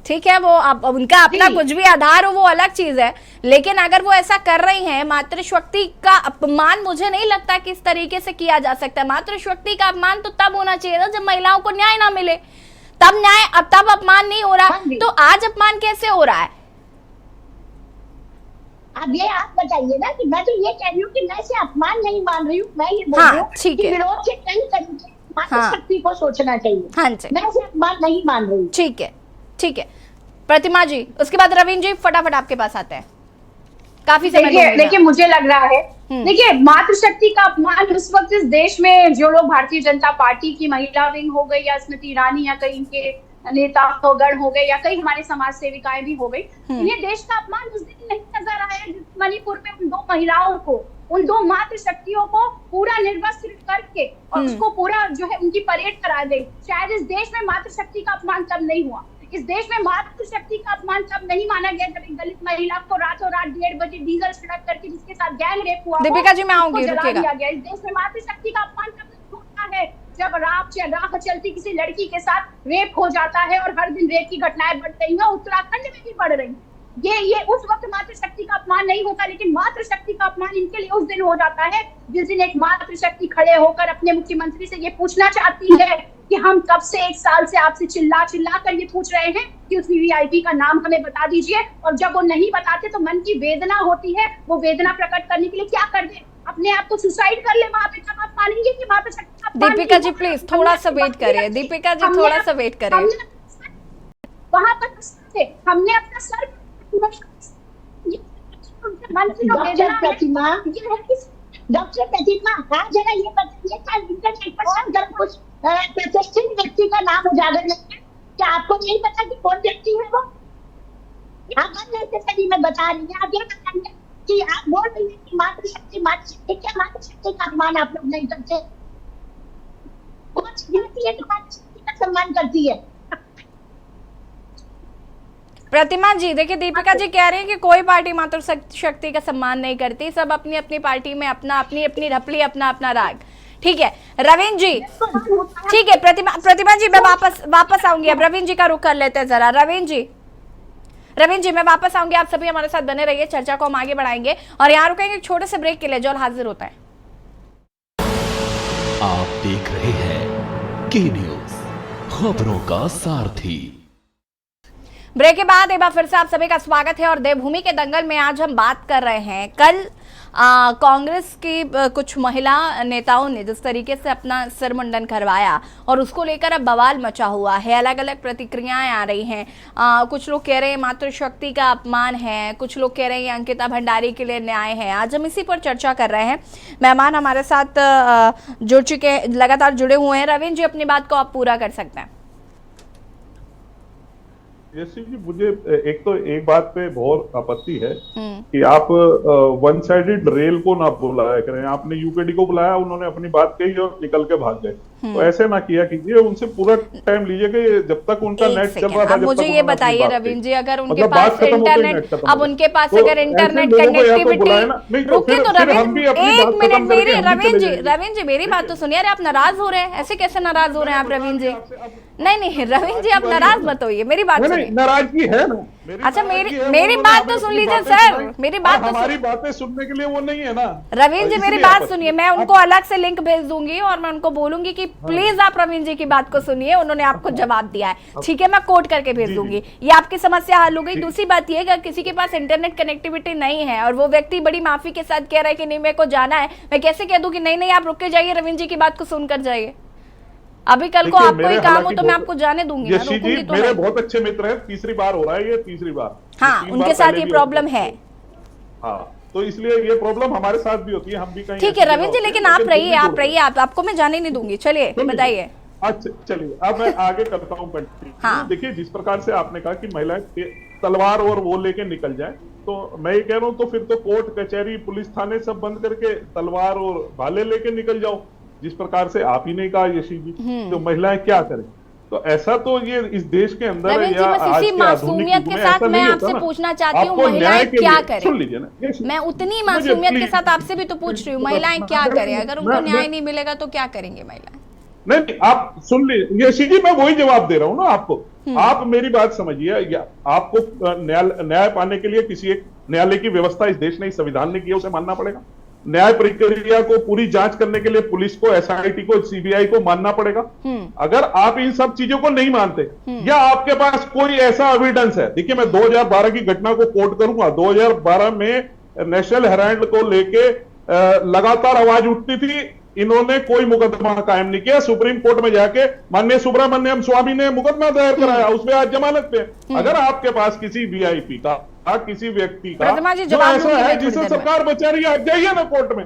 ठीक है, वो उनका अपना कुछ भी आधार हो वो अलग चीज है, लेकिन अगर वो ऐसा कर रही हैं, मातृशक्ति का अपमान मुझे नहीं लगता कि इस तरीके से किया जा सकता है। मातृशक्ति का अपमान तो तब होना चाहिए था जब महिलाओं को न्याय ना मिले, तब न्याय, अब तब अपमान नहीं हो रहा, तो आज अपमान कैसे हो रहा है? अब ये आप बताइए ना, कि मैं तो ये कह रही हूँ कि मैं इसे अपमान नहीं मान रही हूँ, मैं ये बोल रही हूँ कि विरोध के कई तरीके मातृशक्ति को सोचना चाहिए। हाँ जी, मैं इसे अपमान नहीं मान रही। ठीक है, ठीक है प्रतिमा जी, उसके बाद रविंद्र जी फटाफट आपके पास आते हैं, काफी समय। देखिए मुझे लग रहा है, देखिए मातृशक्ति का अपमान उस वक्त इस देश में जो लोग भारतीय जनता पार्टी की महिला विंग हो गई या स्मृति ईरानी या कई इनके नेतागण हो गए या कई हमारे समाज सेविकाएं भी हो गई, इन्हें देश का अपमान उस दिन नहीं नजर आया जिस मणिपुर में उन 2 महिलाओं को, उन 2 मातृशक्तियों को पूरा निर्वस्त्र करके और उसको पूरा जो है उनकी परेड करा दी। शायद इस देश में मातृशक्ति का अपमान तब नहीं हुआ, इस देश में मातृशक्ति का अपमान तब नहीं माना गया जब एक दलित महिला को रातों रात 1:30 बजे डीजल छिड़क करके जिसके साथ गैंग रेप हुआ, दीपिका जी मैं आऊंगी, रुकिएगा। इस देश में मातृशक्ति का अपमान तब होता है जब राह चलती किसी लड़की के साथ रेप हो जाता है और हर दिन रेप की घटनाएं बढ़ रही हैं, उत्तराखंड में भी बढ़ रही हैं। ये उस वक्त मातृशक्ति का अपमान नहीं होता, लेकिन मातृशक्ति का अपमान इनके लिए उस दिन हो जाता है जिस दिन एक मातृशक्ति खड़े होकर अपने मुख्यमंत्री से ये पूछना चाहती है कि हम कब से 1 साल से आपसे चिल्ला कर ये पूछ रहे हैं कि उस वीवीआईपी का नाम हमें बता दीजिए, और जब वो नहीं बताते तो मन की वेदना होती है, वो वेदना प्रकट करने के लिए क्या कर दे, अपने आप को सुसाइड कर ले वहां पे, तब आप मानेंगे कि मातृशक्ति। दीपिका जी प्लीज थोड़ा सा वेट करिए, दीपिका जी थोड़ा सा वेट करिए। वहां पर हमने अपना सर डॉक्टर प्रतिमा हाँ जरा ये बताइए, क्या इंटरनेट पर सब कुछ प्रतिष्ठित व्यक्ति का नाम उजागर नहीं है? क्या आपको नहीं पता कि कौन व्यक्ति है वो? आप अननेसेसरी में बता रही हैं। आप ये बताइए कि आप बोल रही हैं कि मातृशक्ति क्या मातृशक्ति का अपमान आप लोग नहीं करते? कौन सी व्यक्ति है जो मातृशक्ति का सम्मान करती है? प्रतिमा जी देखिए, दीपिका जी कह रही है कि कोई पार्टी मातृशक्ति का सम्मान नहीं करती, सब अपनी अपनी पार्टी में अपना अपनी अपनी रपली अपना अपना राग। ठीक है रविंद्र जी, ठीक है प्रतिमा जी मैं वापस आऊंगी, अब रविंद्र जी का रुख कर लेते हैं जरा। रविंद्र जी मैं वापस आऊंगी, आप सभी हमारे साथ बने रहिए, चर्चा को हम आगे बढ़ाएंगे और यहाँ रुकेंगे छोटे से ब्रेक के लिए, जो हाजिर होता है। आप देख रहे हैं के न्यूज, खबरों का सारथी। ब्रेक के बाद एक बार फिर से आप सभी का स्वागत है और देवभूमि के दंगल में आज हम बात कर रहे हैं। कल कांग्रेस की कुछ महिला नेताओं ने जिस तरीके से अपना सिर मुंडन करवाया और उसको लेकर अब बवाल मचा हुआ है, अलग अलग प्रतिक्रियाएं आ रही हैं। कुछ लोग कह रहे हैं मातृशक्ति का अपमान है, कुछ लोग कह रहे हैं अंकिता भंडारी के लिए न्याय है। आज हम इसी पर चर्चा कर रहे हैं। मेहमान हमारे साथ जुड़ चुके, लगातार जुड़े हुए हैं। रविंद्र जी अपनी बात को आप पूरा कर सकते हैं। जैसे कि मुझे एक बात पे बहुत आपत्ति है कि आप वन साइडेड रेल को ना बुलाया करें। आपने यूकेडी को बुलाया, उन्होंने अपनी बात कही और निकल के भाग गए, तो ऐसे ना किया कीजिए। उनसे पूरा टाइम लीजिए कि जब तक उनका नेट चल रहा था। मुझे ये बताइए रविंद्र जी, अगर उनके पास इंटरनेट, अब उनके पास अगर इंटरनेट कनेक्टिविटी, रुकिए तो रविंद्र एक मिनट, मेरी रविंद्र जी मेरी बात तो सुनिए। अरे आप नाराज हो रहे हैं, ऐसे कैसे नाराज हो रहे हैं आप रविंद्र जी? नहीं रविंद्र जी आप नाराज मत होइए, मेरी बात सुनिए। नाराजगी है ना, अच्छा मेरी बात तो सुन लीजिए सर, मेरी बात तो हमारी बातें सुनने के लिए वो नहीं है ना। रविंद्र जी मेरी बात सुनिए, मैं उनको अलग से लिंक भेज दूंगी और मैं उनको बोलूंगी कि प्लीज आप रविंद्र जी की बात को सुनिए, उन्होंने आपको जवाब दिया है, ठीक है, मैं कोट करके भेज दूंगी, ये आपकी समस्या हल हो गई। दूसरी बात ये, अगर किसी के पास इंटरनेट कनेक्टिविटी नहीं है और वो व्यक्ति बड़ी माफी के साथ कह रहा है कि नहीं मेरे को जाना है, मैं कैसे कह दूं कि नहीं आप रुक के जाइए, रविंद्र जी की बात को सुनकर जाइए। अभी कल को आपको ही काम हो तो मैं आपको जाने दूंगी ना, रोकूंगी तो मेरे बहुत अच्छे मित्र हैं, तीसरी बार हो रहा है ये, तीसरी बार। हाँ उनके साथ ये प्रॉब्लम है। हाँ तो इसलिए ये प्रॉब्लम हमारे साथ भी होती है, हम भी कहीं। ठीक है रविंद्र जी, लेकिन आप रहिए, आपको मैं जाने नहीं दूंगी। चलिए बताइए। अच्छा चलिए अब मैं आगे करता हूँ कंटिन्यू। हाँ। देखिए जिस प्रकार से आपने कहा कि महिलाएं तलवार और वो लेके निकल जाए, तो मैं ये कह रहा हूँ तो फिर तो कोर्ट कचहरी पुलिस थाने सब बंद करके तलवार और भाले लेके निकल जाओ, जिस प्रकार से आप ही ने कहा यशी जी। तो महिलाएं क्या करें? तो ऐसा तो ये इस देश के अंदर नवीन जी, या बस आज इसी के मासूमियत आधुनिक के युग में साथ ऐसा मैं नहीं आपसे होता ना। पूछना चाहती हूँ, आपको महिलाएं न्याय के क्या लिए- करें? सुन लीजिए ना, मैं उतनी मासूमियत के please- साथ आपसे भी तो पूछ रही हूँ, महिलाएं क्या करें? अगर उनको न्याय नहीं मिलेगा तो क्या करेंगे महिलाएं? नहीं, आप सुन लीजिए यशी जी, मैं वही जवाब दे रहा हूं ना आपको। आप मेरी बात समझिए, या आपको न्याय पाने के लिए किसी एक न्यायालय की व्यवस्था इस देश ने, इस संविधान ने की है, उसे मानना पड़ेगा। न्याय प्रक्रिया को पूरी जांच करने के लिए पुलिस को, एसआईटी को, सीबीआई को मानना पड़ेगा। अगर आप इन सब चीजों को नहीं मानते या आपके पास कोई ऐसा एविडेंस है, देखिए मैं 2012 की घटना को कोट करूंगा। 2012 में नेशनल हेराल्ड को लेके लगातार आवाज उठती थी, इन्होंने कोई मुकदमा कायम नहीं किया। सुप्रीम कोर्ट में जाके माननीय सुब्रमण्यम स्वामी ने मुकदमा दायर कराया, उसमें आज जमानत पे। अगर आपके पास किसी वीआईपी का, किसी व्यक्ति का जो ऐसा है जिसे सरकार बचा रही है, आप जाइए ना कोर्ट में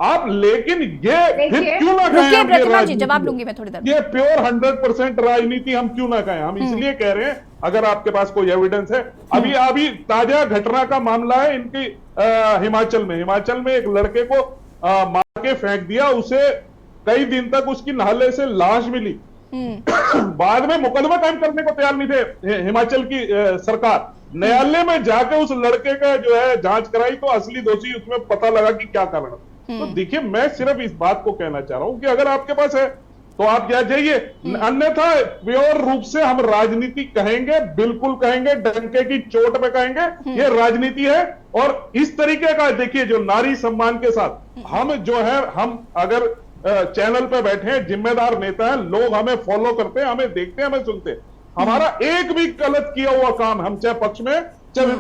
आप। लेकिन ये फिर क्यों ना कहें, प्रतिमा जी जवाब लूंगी मैं थोड़ी देर। ये प्योर 100% राजनीति हम क्यों ना कहें? हम इसलिए कह रहे हैं, अगर आपके पास कोई एविडेंस है। अभी ताजा घटना का मामला है इनकी हिमाचल में एक लड़के को मार के फेंक दिया, उसे कई दिन तक उसकी नाले से लाश मिली। बाद में मुकदमा कायम करने को तैयार नहीं थे हिमाचल की सरकार। न्यायालय में जाके उस लड़के का जो है जांच कराई, तो असली दोषी उसमें पता लगा कि क्या कारण। तो देखिए, मैं सिर्फ इस बात को कहना चाह रहा हूं कि अगर आपके पास है तो आप जाइए, अन्यथा प्योर रूप से हम राजनीति कहेंगे, बिल्कुल कहेंगे, डंके की चोट पे कहेंगे ये राजनीति है। और इस तरीके का देखिए, जो नारी सम्मान के साथ हम जो है, हम अगर चैनल पे बैठे हैं, जिम्मेदार नेता हैं, लोग हमें फॉलो करते हैं, हमें देखते हैं, हमें सुनते हैं। हमारा एक भी गलत किया हुआ काम, हम चाहे पक्ष में चाहे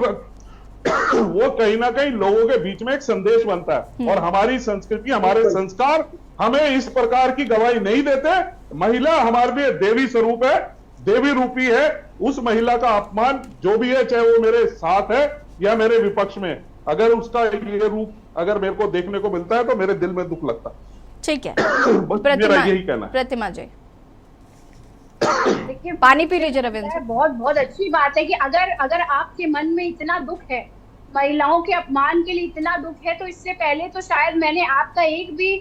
वो कहीं ना कहीं लोगों के बीच में एक संदेश बनता है। और हमारी संस्कृति, हमारे संस्कार हमें इस प्रकार की गवाही नहीं देते। महिला हमारे लिए देवी स्वरूप है, देवी रूपी है। उस महिला का अपमान जो भी है, चाहे वो मेरे साथ है या मेरे विपक्ष में, अगर उसका ये रूप अगर मेरे को देखने को मिलता है तो मेरे दिल में दुख लगता है। ठीक है, मेरा यही कहना है। प्रतिमा जी देखिए, पानी पी लीजिए रविंद्र। बहुत अच्छी बात है कि अगर आपके मन में इतना दुख है, महिलाओं के अपमान के लिए इतना दुख है, तो इससे पहले तो शायद मैंने आपका एक भी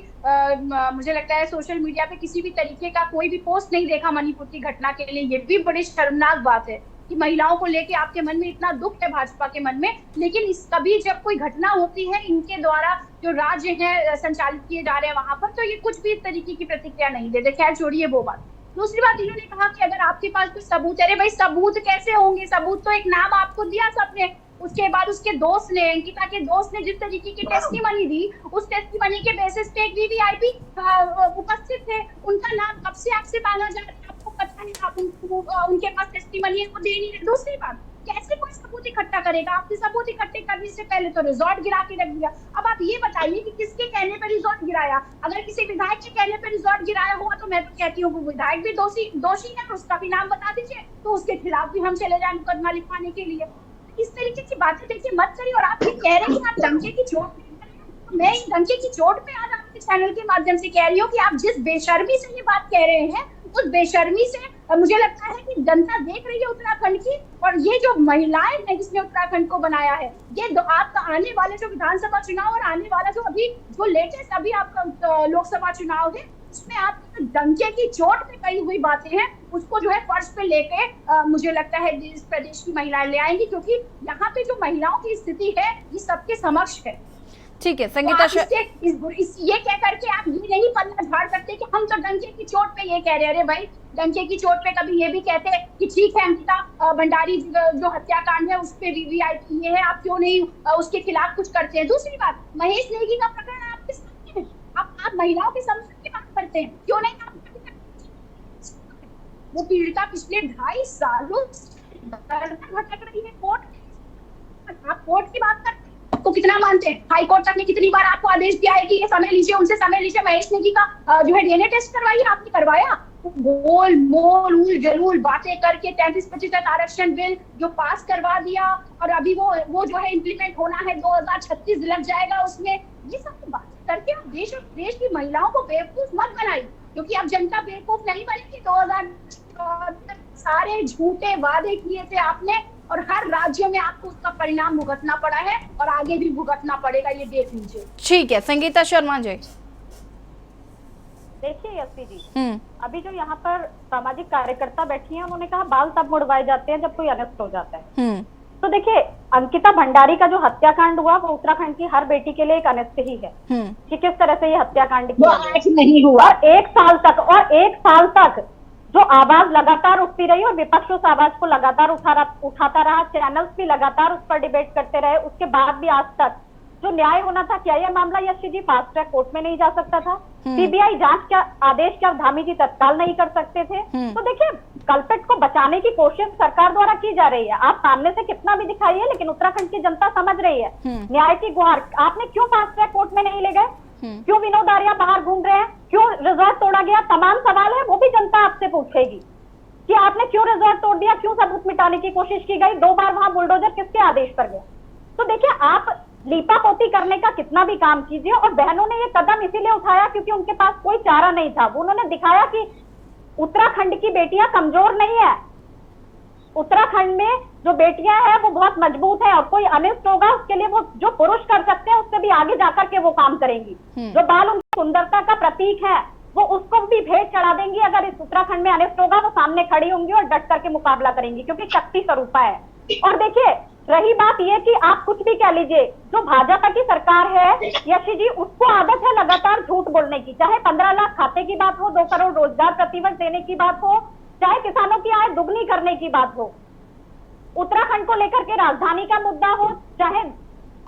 मुझे लगता है सोशल मीडिया पे किसी भी तरीके का कोई भी पोस्ट नहीं देखा मणिपुर की घटना के लिए। ये भी बड़ी शर्मनाक बात है कि महिलाओं को लेके आपके मन में इतना दुख है, भाजपा के मन में। लेकिन कभी जब कोई घटना होती है इनके द्वारा जो राज्य है संचालित किए जा रहे हैं वहां पर, तो ये कुछ भी इस तरीके की प्रतिक्रिया नहीं देते। खैर छोड़िए वो बात। दूसरी बात, इन्होंने कहा कि अगर आपके पास कोई सबूत है। अरे भाई, सबूत कैसे होंगे? सबूत तो एक नाम आपको दिया सबने, उसके बाद उसके दोस्त ने, अंकिता के दोस्त ने जिस तरीके की टेस्टिमनी दी, उस टेस्टिमनी के बेसिस पे एक वीवीआईपी उपस्थित थे, उनका नाम कब से आपसे मांगा जा रहा है, आपको पता है, आप उनके पास टेस्टिमनी है, वो दे नहीं रहे। दूसरी बात, कैसे कोई सबूत इकट्ठा करेगा? आपने सबूत इकट्ठे करने से पहले तो रिजॉर्ट गिरा के रख दिया। अब आप ये बताइए कि किसके कहने पर रिजॉर्ट गिराया? अगर किसी विधायक के कहने पर रिजॉर्ट गिराया हुआ तो मैं तो कहती हूँ वो विधायक भी दोषी है, उसका भी नाम बता दीजिए, तो उसके खिलाफ भी हम चले जाए मुकदमा लिखवाने के लिए। इस तरीके की बातें देखिए मत करिए। और आप ये कह रहे हैं कि आप डंके की चोट पे, मैं इस डंके की चोट पे आज आपके चैनल के माध्यम से कह रही हूँ कि आप जिस बेशर्मी से ये बात कह रहे हैं, उस बेशर्मी से मुझे लगता है कि जनता देख रही है उत्तराखंड की। और ये जो महिलाएं हैं जिसने उत्तराखंड को बनाया है, ये आपका आने वाले जो विधानसभा चुनाव और आने वाला जो अभी जो लेटेस्ट अभी आपका लोकसभा चुनाव है, उसमें आप डंके की चोट पे कही हुई बातें हैं, उसको जो है फर्श पे लेके मुझे लगता है इस प्रदेश की महिलाएं ले आएंगी, क्योंकि यहाँ पे जो महिलाओं की स्थिति है ये सबके समक्ष है। ठीक है संगीता, ये कह करके आप ये नहीं पल्ला झाड़ सकते कि हम तो डंके की चोट पे ये कह रहे हैं। अरे भाई, डंके की चोट पे कभी ये भी कहते कि ठीक है अंकिता भंडारी जो हत्याकांड है उस पे वीवीआईपी ये है, आप क्यों नहीं उसके खिलाफ कुछ करते हैं? दूसरी बात, महेश नेगी का प्रकरण आपके सामने है, आप महिलाओं के समर्थन की बात करते हैं, क्यों नहीं? वो पीड़िता पिछले 2.5 सालों भटक रही है कोर्ट, आप कोर्ट की बात करते हैं, आपको कितना मानते हैं? हाई कोर्ट तक ने कितनी बार आपको आदेश दिया है कि ये समय लीजिए, उनसे समय लीजिए, महेश नेगी का जो है डीएनए टेस्ट करवाइए, आपने करवाया? गोल मोल उल जलूल बातें करके 33% आरक्षण बिल जो पास करवा दिया, और अभी वो जो है इम्प्लीमेंट होना है 2036 लग जाएगा उसमें। ये सब बात करके आप देश की महिलाओं को बेवकूफ मत बनाइए, क्योंकि अब जनता बेवकूफ नहीं बनेगी। 2014 सारे झूठे वादे किए थे आपने, और हर राज्य में आपको उसका परिणाम भुगतना पड़ा है और आगे भी भुगतना पड़ेगा, ये देख लीजिए। ठीक है संगीता शर्मा जी। देखिए यस्सी जी, अभी जो यहाँ पर सामाजिक कार्यकर्ता बैठी हैं, उन्होंने कहा बाल तब मुड़वाए जाते हैं जब कोई अनिष्ट हो जाता है। तो देखिए, अंकिता भंडारी का जो हत्याकांड हुआ वो उत्तराखंड की हर बेटी के लिए एक अनिष्ट ही है कि किस तरह से ये हत्याकांड किया गया। नहीं हुआ। और एक साल तक जो आवाज लगातार उठती रही और विपक्ष उस आवाज को लगातार उठाता रहा, चैनल्स भी लगातार उस पर डिबेट करते रहे, उसके बाद भी आज तक जो न्याय होना था, क्या यह मामला यशी जी फास्ट ट्रैक कोर्ट में नहीं जा सकता था? सीबीआई जांच का आदेश क्या धामी जी तत्काल नहीं कर सकते थे? तो देखिए, कल्पेट को बचाने की कोशिश सरकार द्वारा की जा रही है। आप सामने से कितना भी दिखाइए, लेकिन उत्तराखंड की जनता समझ रही है न्याय की गुहार। आपने क्यों फास्ट ट्रैक कोर्ट में नहीं ले गए? क्यों विनोद आर्या बाहर घूम रहे हैं? क्यों रिजॉर्ट तोड़ा गया? तमाम सवाल है, वो भी जनता आपसे पूछेगी कि आपने क्यों रिजॉर्ट तोड़ दिया, क्यों सबूत मिटाने की कोशिश की गई, 2 बार वहां बुलडोजर किसके आदेश पर गया? तो देखिए, आप लीपा पोती करने का कितना भी काम कीजिए, और बहनों ने ये कदम इसीलिए उठाया क्योंकि उनके पास कोई चारा नहीं था। उन्होंने दिखाया कि उत्तराखंड की बेटियां कमजोर नहीं है, उत्तराखंड में जो बेटियां हैं वो बहुत मजबूत है, और कोई अनिष्ट होगा उसके लिए वो जो पुरुष कर सकते हैं उससे भी आगे जाकर के वो काम करेंगी। जो बाल उनकी सुंदरता का प्रतीक है वो उसको भी भेंट चढ़ा देंगी। अगर इस उत्तराखंड में अनिष्ट होगा वो सामने खड़ी होंगी और डट करके मुकाबला करेंगी, क्योंकि शक्ति स्वरूपा है। और देखिए, रही बात ये कि आप कुछ भी कह लीजिए, जो भाजपा की सरकार है यशी जी, उसको आदत है लगातार झूठ बोलने की। चाहे 15 लाख खाते की बात हो, 2 करोड़ रोजगार प्रतिवर्ष देने की बात हो, चाहे किसानों की आय दुगनी करने की बात हो, उत्तराखंड को लेकर के राजधानी का मुद्दा हो, चाहे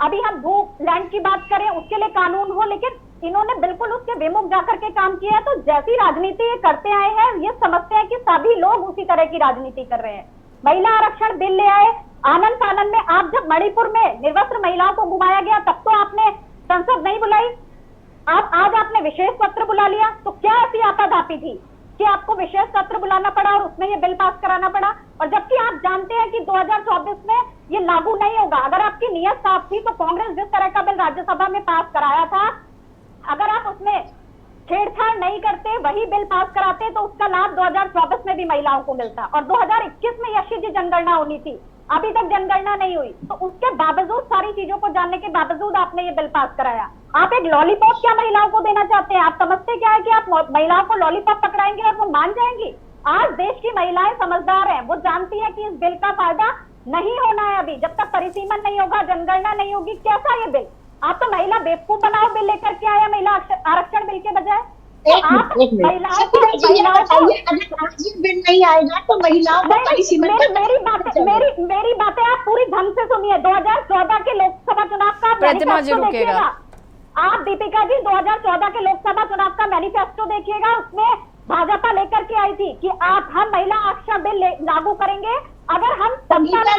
अभी हम भू लैंड की बात करें उसके लिए कानून हो, लेकिन इन्होंने बिल्कुल उसके विमुख जाकर के काम किया है। तो जैसी राजनीति ये करते आए हैं, ये समझते हैं कि सभी लोग उसी तरह की राजनीति कर रहे हैं। महिला आरक्षण बिल ले आए, आनंद फानन में आप जब मणिपुर में निर्वस्त्र महिलाओं को घुमाया गया तब तो आपने संसद नहीं बुलाई, आप आज आपने विशेष सत्र बुला लिया। तो क्या ऐसी आपाधापी थी कि आपको विशेष सत्र बुलाना पड़ा और उसमें ये बिल पास कराना पड़ा? और जबकि आप जानते हैं कि 2024 में ये लागू नहीं होगा। अगर आपकी नीयत साफ थी तो कांग्रेस जिस तरह का बिल राज्यसभा में पास कराया था, अगर आप उसमें छेड़छाड़ नहीं करते, वही बिल पास कराते, तो उसका लाभ 2024 में भी महिलाओं को मिलता। और 2021 में यशी जी जनगणना होनी थी, अभी तक जनगणना नहीं हुई। तो उसके बावजूद, सारी चीजों को जानने के बावजूद आपने ये बिल पास कराया। आप एक लॉलीपॉप क्या महिलाओं को देना चाहते हैं? आप समझते क्या है कि आप महिलाओं को लॉलीपॉप पकड़ाएंगे और वो मान जाएंगी? आज देश की महिलाएं समझदार हैं, वो जानती है कि इस बिल का फायदा नहीं होना है। अभी जब तक परिसीमन नहीं होगा, जनगणना नहीं होगी, कैसा ये बिल? आप तो महिला बेवकूफ बनाओ बिल लेकर के आया, महिला आरक्षण बिल के बजाय। अगर बिल नहीं आएगा तो महिलाओं को मेरी बातें आप पूरी ढंग से सुनिए। 2014 के लोकसभा चुनाव का मैनिफेस्टो देखिएगा आप, दीपिका जी, 2014 के लोकसभा चुनाव का मैनिफेस्टो देखिएगा। उसमें भाजपा लेकर के आई थी कि हम महिला आरक्षण बिल लागू करेंगे अगर हम जनता ने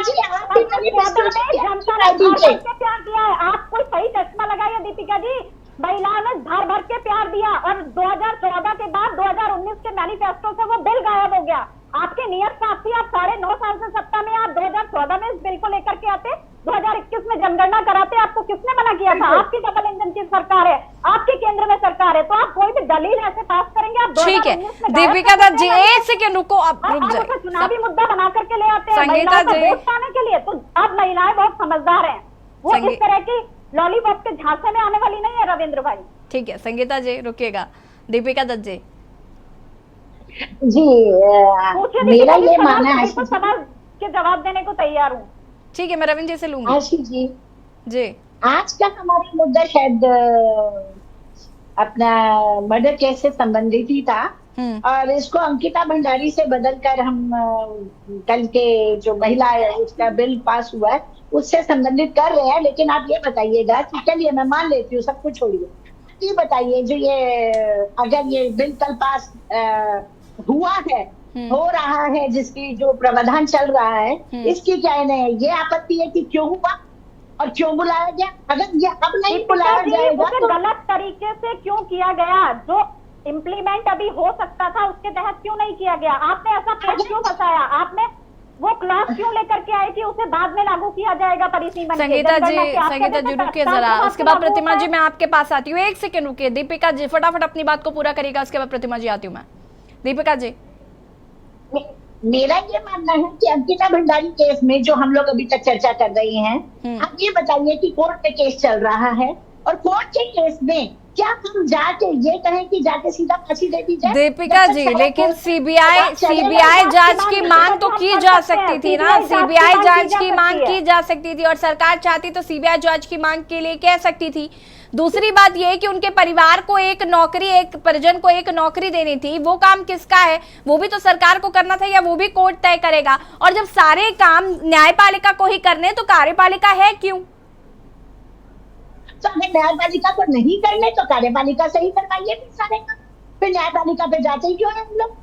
प्यार दिया है। आप कोई सही चश्मा लगाइए दीपिका जी, महिलाओं ने भर भर के प्यार दिया और 2014 के बाद 2019 के मैनिफेस्टो से वो बिल गायब हो गया। आपकी नियत साफ थी, आप 9.5 साल से सत्ता में, आप 2014 में इस बिल को लेकर के आते, 2021 में जनगणना कराते। आपको किसने मना किया था? आपकी डबल इंजन की सरकार है, आपके केंद्र में सरकार है, तो आप कोई भी दलील ऐसे पास करेंगे? आप ठीक है दीपिका दत्त जी, एक सेकंड रुको, आप रुक जाए। चुनावी मुद्दा बना करके ले आते हैं संगीता जी वोट पाने के लिए। तो आप महिलाएं बहुत समझदार हैं, वो इस तरह की लॉलीपॉप के झांसे में आने वाली नहीं है रविंद्र भाई। ठीक है संगीता जी रुकिएगा। दीपिका दत्त जी मेरा ये मानना है, सवाल के जवाब देने को तैयार हूँ। ठीक है, मैं रविंद्र जी से लूंगी। आशीष जी आज का हमारा मुद्दा शायद अपना मर्डर केस से संबंधित ही था, और इसको अंकिता भंडारी से बदलकर हम कल के जो महिला उसका बिल पास हुआ है उससे संबंधित कर रहे हैं। लेकिन आप ये बताइएगा कि चलिए मैं मान लेती हूँ, सब कुछ छोड़िए, ये बताइए जो ये अगर ये बिल कल पास हुआ है, हो रहा है, जिसकी जो प्रावधान चल रहा है, इसकी क्या है? ये आपत्ति है कि क्यों हुआ और क्यों बुलाया गया? अगर ये अब नहीं बुलाया जाएगा तो गलत तरीके से क्यों किया गया? जो इम्प्लीमेंट अभी हो सकता था उसके तहत क्यों नहीं किया गया? आपने ऐसा क्यों फंसाया? आपने वो क्लॉज क्यों लेकर के आए कि उसे बाद में लागू किया जाएगा परिसीमन? संगीता जी रुकिए जरा, उसके बाद प्रतिमा जी मैं आपके पास आती हूँ। एक सेकंड रुकिए दीपिका जी, फटाफट अपनी बात को पूरा करिएगा, उसके बाद प्रतिमा जी आती हूँ मैं। दीपिका जी मेरा ये मानना है कि अंकिता भंडारी केस में जो हम लोग अभी तक चर्चा कर रहे हैं, आप ये बताइए कि कोर्ट में केस चल रहा है और कोर्ट के केस में क्या हम जाके ये कहें कि जाके सीधा फांसी दे दी जाए? दीपिका जी, लेकिन सीबीआई जांच की मांग तो की जा सकती थी ना, सीबीआई जांच की मांग की जा सकती थी, और सरकार चाहती तो सीबीआई जांच की मांग के लिए कह सकती थी। दूसरी बात यह कि उनके परिवार को एक नौकरी, एक परिजन को एक नौकरी देनी थी, वो काम किसका है? वो भी तो सरकार को करना था, या वो भी कोर्ट तय करेगा? और जब सारे काम न्यायपालिका को ही करने, तो कार्यपालिका है क्यों? तो अगर न्यायपालिका को नहीं करने तो कार्यपालिका से ही करवाइए फिर सारे काम, फिर न्यायपालिका पे जाते ही क्यों है हम लोग?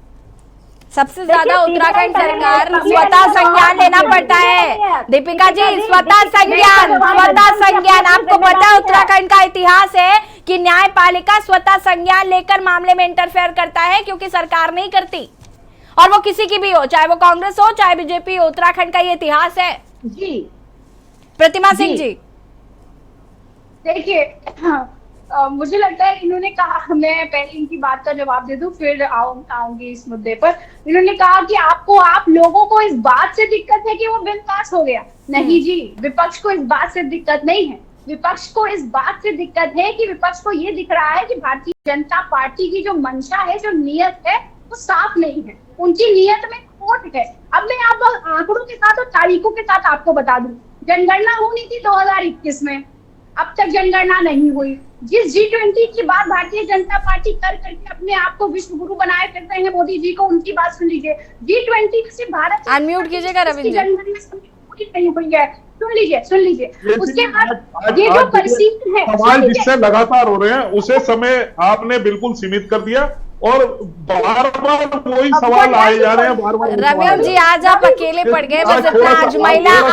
सबसे ज्यादा उत्तराखंड सरकार स्वतः संज्ञान लेना पड़ता है दीपिका जी, स्वतः संज्ञान। आपको पता है उत्तराखंड का इतिहास है कि न्यायपालिका स्वतः संज्ञान लेकर मामले में इंटरफेयर करता है, क्योंकि सरकार नहीं करती, और वो किसी की भी हो, चाहे वो कांग्रेस हो चाहे बीजेपी हो। उत्तराखंड का ये इतिहास है जी। प्रतिमा सिंह जी, देखिए मुझे लगता है इन्होंने कहा, मैं पहले इनकी बात का जवाब दे दूं फिर आऊंगी इस मुद्दे पर। इन्होंने कहा कि आप लोगों को इस बात से दिक्कत है कि वो बिल पास हो गया। नहीं जी, विपक्ष को इस बात से दिक्कत नहीं है। विपक्ष को इस बात से दिक्कत है कि विपक्ष को ये दिख रहा है कि भारतीय जनता पार्टी की जो मंशा है, जो नियत है, वो साफ नहीं है। उनकी नियत में खोट है। अब मैं आप आंकड़ों के साथ और तारीखों के साथ आपको बता दूं, जनगणना होनी थी 2021 में, अब तक जनगणना नहीं हुई। जिस G20 की बात भारतीय जनता पार्टी कर करके अपने आप को विश्व गुरु बनाए करते हैं मोदी जी को, उनकी बात सुन लीजिए। G20 से भारत अनम्यूट कीजिएगा रविंद्र जी, नहीं हुई है। सुन लीजिए। उसके बाद ये जो परिसीमन है, सवाल जिससे लगातार हो रहे हैं उसे समय आपने बिल्कुल सीमित कर दिया, और बार बार वही सवाल आए जा रहे हैं। बार-बार रविंद्र जी, आज आप अकेले पड़ गए, बस इतना।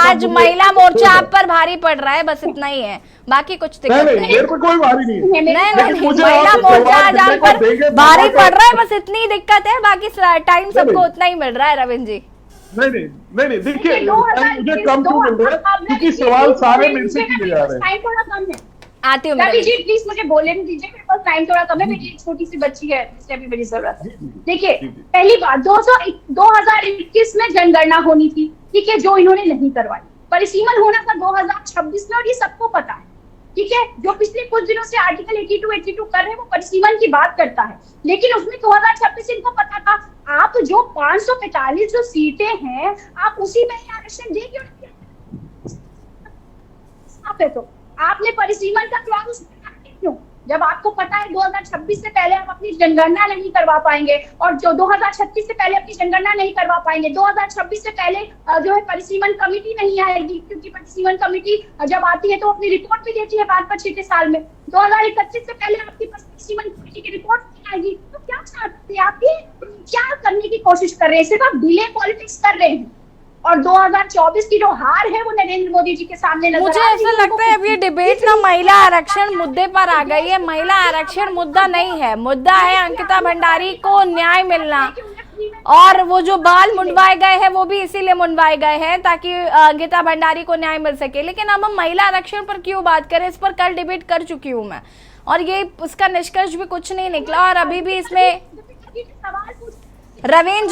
आज महिला मोर्चा आप पर भारी पड़ रहा है, बस इतना ही है, बाकी कुछ दिक्कत नहीं। मेरे को कोई भारी नहीं है। नहीं, महिला मोर्चा आज आप पर भारी पड़ रहा है, बस इतनी दिक्कत है, बाकी टाइम सबको उतना ही मिल रहा है। रविंद्र जी, नहीं, देखिए मुझे कम क्यों मिल रहा है, क्योंकि सवाल सारे मेरे से किए जा रहे हैं। आती हूँ जी, प्लीज मुझे बोलने दीजिए, मेरे पास टाइम थोड़ा कम है, मेरी एक छोटी सी बच्ची है जिससे अभी मेरी जरूरत है। देखिए, पहली बात 2021 में जनगणना होनी थी, ठीक है, जो इन्होंने नहीं करवाई। परिसीमन होना था 2026 में, और ये सबको पता है, ठीक है। जो पिछले कुछ दिनों से आर्टिकल 82 कर रहे हैं वो परिसीमन की बात करता है, लेकिन उसमें 2026 इनको पता था। आप जो 545 जो सीटें हैं, आप उसी में ही आरक्षण दे क्यों? तो आपने परिसीमन का क्लॉज क्यों? जब आपको पता है 2026 से पहले आप अपनी जनगणना नहीं करवा पाएंगे, और जो 2036 से पहले अपनी जनगणना नहीं करवा पाएंगे, 2026 से पहले जो है परिसीमन कमेटी नहीं आएगी, क्योंकि परिसीमन कमेटी जब आती है तो अपनी रिपोर्ट भी देती है बाद पर 6 साल में। 2031 से पहले आपकी परिसीमन कमेटी की रिपोर्ट नहीं आएगी, तो क्या चाहते हैं आप? क्या करने की कोशिश कर रहे हैं? सिर्फ आप डिले पॉलिटिक्स कर रहे हैं, और 2024 की जो हार है वो नरेंद्र मोदी जी के सामने नजर मुझे ऐसा लगता है अब ये डिबेट ना महिला आरक्षण मुद्दे पर आ गई है। महिला आरक्षण मुद्दा नहीं है, मुद्दा है अंकिता भंडारी को न्याय मिलना, और वो जो बाल मुंडवाए गए हैं वो भी इसीलिए मुंडवाए गए हैं ताकि अंकिता भंडारी को न्याय मिल सके। लेकिन अब हम महिला आरक्षण पर क्यों बात करें? इस पर कल डिबेट कर चुकी हूँ मैं, और ये उसका निष्कर्ष भी कुछ नहीं निकला, और अभी भी इसमें रवीन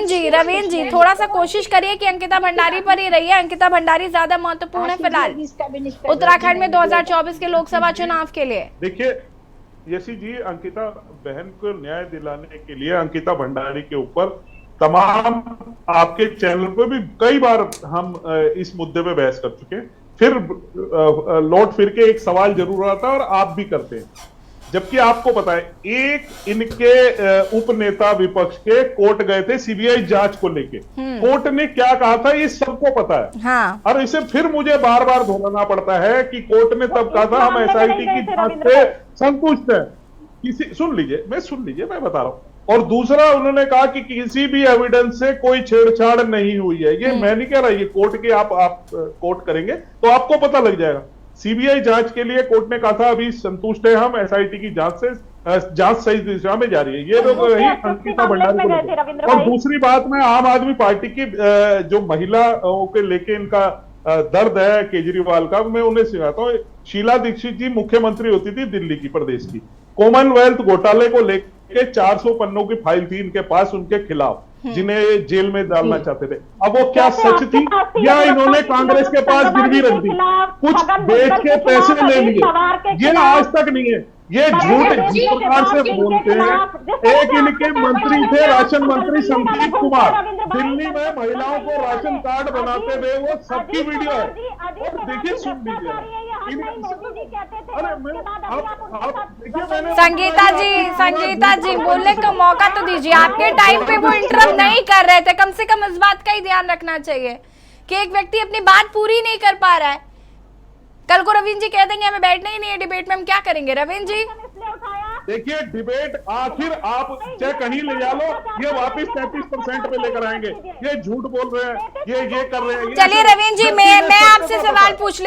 जी थोड़ा सा कोशिश करिए कि अंकिता भंडारी पर ही रहिए। अंकिता भंडारी ज्यादा महत्वपूर्ण है फिलहाल उत्तराखंड में 2024 के लोकसभा चुनाव के लिए। देखिए यशी जी, अंकिता बहन को न्याय दिलाने के लिए अंकिता भंडारी के ऊपर तमाम आपके चैनल पे भी कई बार हम इस मुद्दे पे बहस कर चुके हैं, फिर लौट फिर के एक सवाल जरूर आता है और आप भी करते हैं, जबकि आपको पता है एक इनके उपनेता विपक्ष के कोर्ट गए थे सीबीआई जांच को लेके। कोर्ट ने क्या कहा था ये सबको पता है। हाँ। और इसे फिर मुझे बार बार दोहराना पड़ता है कि कोर्ट ने तब कहा था हम एसआईटी की जांच से संतुष्ट है। सुन लीजिए मैं बता रहा हूं। और दूसरा उन्होंने कहा कि किसी भी एविडेंस से कोई छेड़छाड़ नहीं हुई है। ये मैं नहीं कह रहा, ये कोर्ट के आप कोर्ट करेंगे तो आपको पता लग जाएगा। सीबीआई जांच के लिए कोर्ट ने कहा था अभी संतुष्ट है हम, एसआईटी की जांच से जांच सही दिशा में जा रही है। ये रही अंकिता भंडारी को। और दूसरी बात, मैं आम आदमी पार्टी की जो महिलाओं के लेके इनका दर्द है केजरीवाल का, मैं उन्हें सिखाता हूँ। शीला दीक्षित जी मुख्यमंत्री होती थी दिल्ली की प्रदेश की, कॉमनवेल्थ घोटाले को लेकर 400 पन्नों की फाइल थी इनके पास उनके खिलाफ, जिन्हें जेल में डालना चाहते थे। अब वो क्या सच थी या इन्होंने कांग्रेस के पास गिरवी रख दी, कुछ बेच के पैसे ले लिए? ये आज तक नहीं है। ये झूठ जिस प्रकार से बोलते हैं। एक इनके मंत्री थे, राशन मंत्री संदीप कुमार, दिल्ली में महिलाओं को राशन कार्ड बनाते थे, वो सबकी वीडियो है, और देखिए सुन लीजिए। संगीता जी बोलने का मौका तो दीजिए। आपके टाइम पे वो इंटरप्ट नहीं कर रहे थे, कम से कम इस बात का ही ध्यान रखना चाहिए कि एक व्यक्ति अपनी बात पूरी नहीं कर पा रहा है। कल को रविंद्र जी कह देंगे हमें बैठना ही नहीं है डिबेट में, हम क्या करेंगे? रविंद्र जी देखिए, डिबेट आखिर आप चाहे कहीं ले जा लो, ये वापस 33% पे लेकर आएंगे। ये झूठ बोल रहे हैं, ये कर रहे हैं। चलिए रविंद्र जी, मैं आपसे सवाल पूछ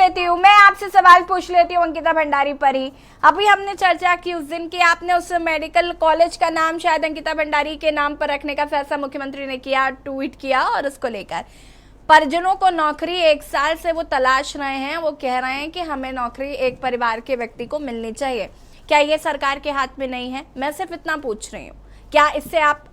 लेती हूँ, अंकिता भंडारी पर ही। अभी हमने चर्चा की उस दिन की, आपने उस मेडिकल कॉलेज का नाम शायद अंकिता भंडारी के नाम पर रखने का फैसला मुख्यमंत्री ने किया, ट्वीट किया, और उसको लेकर परिजनों को नौकरी 1 साल से वो तलाश रहे हैं। वो कह रहे हैं कि हमें नौकरी एक परिवार के व्यक्ति को मिलनी चाहिए। क्या ये सरकार के हाथ में नहीं है? मैं सिर्फ इतना पूछ रही हूँ, क्या इससे आप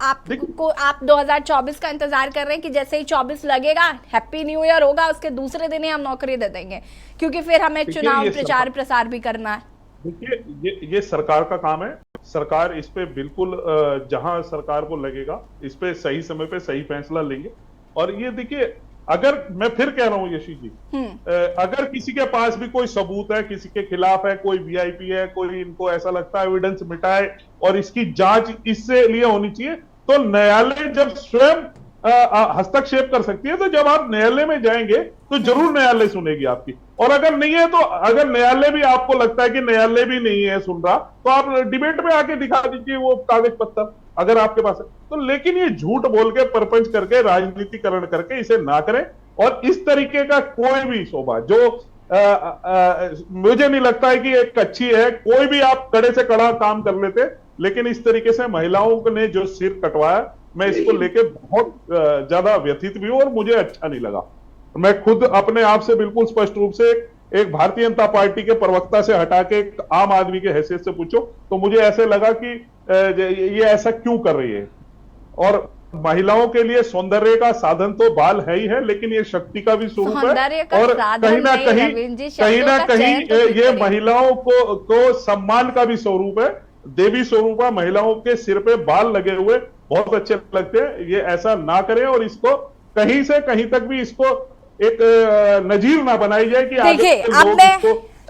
2024 का इंतजार कर रहे हैं कि जैसे ही 24 लगेगा, हैप्पी न्यू ईयर होगा, उसके दूसरे दिन ही हम नौकरी दे देंगे, क्योंकि फिर हमें चुनाव प्रचार प्रसार भी करना है? देखिए, ये सरकार का काम है। सरकार इस पे बिल्कुल जहां सरकार को लगेगा इस पे सही समय पे सही फैसला लेंगे। और ये देखिए, अगर मैं फिर कह रहा हूं यशी जी, अगर किसी के पास भी कोई सबूत है, किसी के खिलाफ है, कोई वीआईपी है, कोई इनको ऐसा लगता है एविडेंस मिटाए और इसकी जांच इससे लिए होनी चाहिए, तो न्यायालय जब स्वयं हस्तक्षेप कर सकती है। तो जब आप न्यायालय में जाएंगे तो जरूर न्यायालय सुनेगी आपकी। और अगर नहीं है, तो अगर न्यायालय भी आपको लगता है कि न्यायालय भी नहीं है सुन रहा, तो आप डिबेट में आके दिखा दीजिए वो कागज पत्तर, अगर आपके पास है तो। लेकिन ये झूठ बोल के, परपंच करके, राजनीतिकरण करके इसे ना करें। और इस तरीके का कोई भी शोभा जो मुझे नहीं लगता है कि एक अच्छी है। कोई भी आप कड़े से कड़ा काम कर लेते, लेकिन इस तरीके से महिलाओं ने जो सिर कटवाया, मैं इसको लेके बहुत ज्यादा व्यथित भी हूं और मुझे अच्छा नहीं लगा। मैं खुद अपने आप से बिल्कुल स्पष्ट रूप से एक भारतीय जनता पार्टी के प्रवक्ता से हटा के एक आम आदमी के हैसियत से पूछो तो मुझे ऐसे लगा कि ये ऐसा क्यों कर रही है। और महिलाओं के लिए सौंदर्य का साधन तो बाल है ही है, लेकिन ये शक्ति का भी स्वरूप है। और कहीं ना कहीं ये महिलाओं को सम्मान का भी स्वरूप है, देवी स्वरूप है। महिलाओं के सिर पे बाल लगे हुए बहुत अच्छे लगते हैं। ये ऐसा ना करें और इसको कहीं से कहीं तक भी इसको एक नजीर ना बनाई जाए कि देखिए अब मैं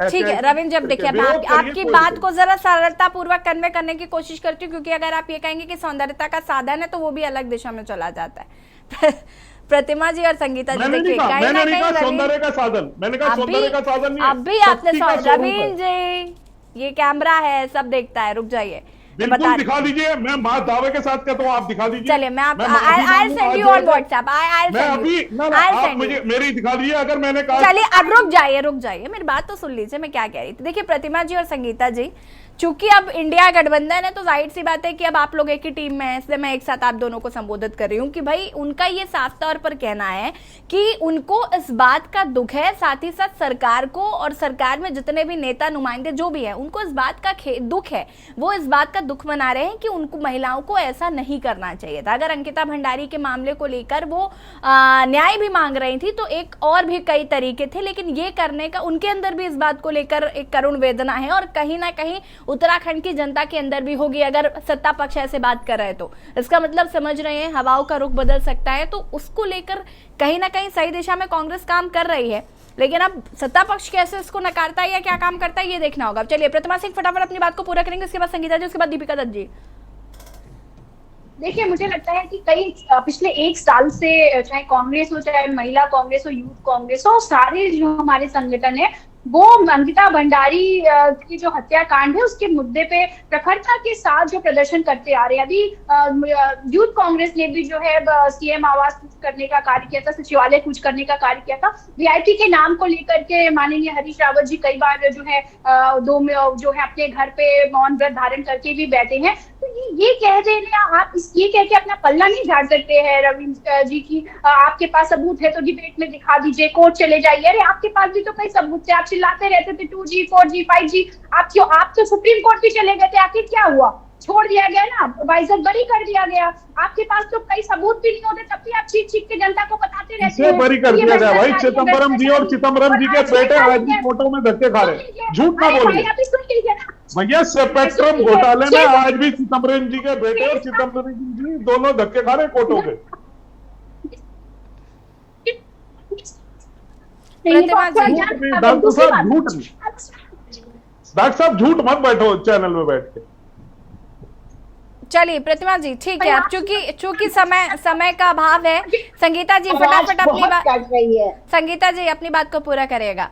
ठीक है रविंद्र जी, अब देखिए मैं आपकी बात को जरा सरलता पूर्वक कन्वे करने की कोशिश करती हूँ, क्योंकि अगर आप ये कहेंगे कि सौंदर्यता का साधन है तो वो भी अलग दिशा में चला जाता है। प्रतिमा जी और संगीता जी, देखिए मैंने नहीं कहा सौंदर्य का साधन, मैंने कहा सौंदर्य का साधन नहीं। अभी आपने रविंद्र जी, ये कैमरा है, सब देखता है, रुक जाइए बिल्कुल दिखा दीजिए। मैं दावे के साथ कहता हूँ, आप दिखा दीजिए। चलिए मैं I'll send you on WhatsApp। आप मुझे मेरी दिखा दीजिए अगर मैंने कहा। चलिए अब रुक जाइए, मेरी बात तो सुन लीजिए मैं क्या कह रही थी। देखिए प्रतिमा जी और संगीता जी, चूंकि अब इंडिया गठबंधन है तो जाहिर सी बात है कि अब आप लोग एक ही टीम में हैं, इसलिए मैं एक साथ आप दोनों को संबोधित कर रही हूँ कि भाई उनका ये साफ तौर पर कहना है कि उनको इस बात का दुख है, साथ ही साथ सरकार को और सरकार में जितने भी नेता नुमाइंदे जो भी हैं उनको इस बात का दुख है। वो इस बात का दुख मना रहे हैं कि उनको महिलाओं को ऐसा नहीं करना चाहिए था। अगर अंकिता भंडारी के मामले को लेकर वो न्याय भी मांग रही थी तो एक और भी कई तरीके थे, लेकिन ये करने का उनके अंदर भी इस बात को लेकर एक करुण वेदना है और कहीं ना कहीं उत्तराखंड की जनता के अंदर भी होगी। अगर सत्ता पक्ष ऐसे बात कर रहे हैं तो इसका मतलब समझ रहे हैं हवाओं का रुख बदल सकता है, तो उसको लेकर कहीं ना कहीं सही दिशा में कांग्रेस काम कर रही है। लेकिन अब सत्ता पक्ष कैसे इसको नकारता है या क्या काम करता है ये देखना होगा। चलिए प्रतिमा सिंह फटाफट अपनी बात को पूरा करेंगे, उसके बाद संगीता जी, उसके बाद दीपिका दत्त जी। देखिए मुझे लगता है कि कई पिछले 1 साल से चाहे कांग्रेस हो, चाहे महिला कांग्रेस हो, यूथ कांग्रेस हो, सारे जो हमारे संगठन है वो अंकिता भंडारी की जो हत्याकांड है उसके मुद्दे पे प्रखरता के साथ जो प्रदर्शन करते आ रहे हैं। अभी यूथ कांग्रेस ने भी जो है सीएम आवास कूच करने का कार्य किया था, सचिवालय कूच करने का कार्य किया था। वीआईपी के नाम को लेकर के माननीय हरीश रावत जी कई बार जो है जो है अपने घर पे मौन व्रत धारण करके भी बैठे हैं। तो ये कह रहे हैं आप ये कह के अपना पल्ला नहीं झाड़ सकते हैं रविंद्र जी की आपके पास सबूत है तो डिबेट में दिखा दीजिए, कोर्ट चले जाइए। अरे आपके पास भी तो कई सबूत थे, आप चिल्लाते रहते थे 2G 4G 5G, आप तो सुप्रीम कोर्ट भी चले गए थे, आखिर क्या हुआ? छोड़ दिया गया ना, वाइजर बरी कर दिया गया। आपके पास तो कई सबूत भी नहीं होते तब भी आप चीख के जनता को बताते रहते हैं। बरी कर दिया गया भाई, चिदम्बरम जी और चिदम्बरम जी के बेटे आज भी फोटो में धक्के खा रहे हैं। झूठ ना बोलिए। भैया स्पेक्ट्रम घोटाले में आज भी चिदम्बरम जी के बेटे और चिदम्बरम जी दोनों धक्के खा रहे कोर्टों के। डॉक्टर साहब झूठ मत बैठो चैनल में बैठ के। चलिए प्रतिमा जी ठीक है, अब चूंकि समय का अभाव है, संगीता जी फटाफट अपनी बात, संगीता जी अपनी बात को पूरा करिएगा।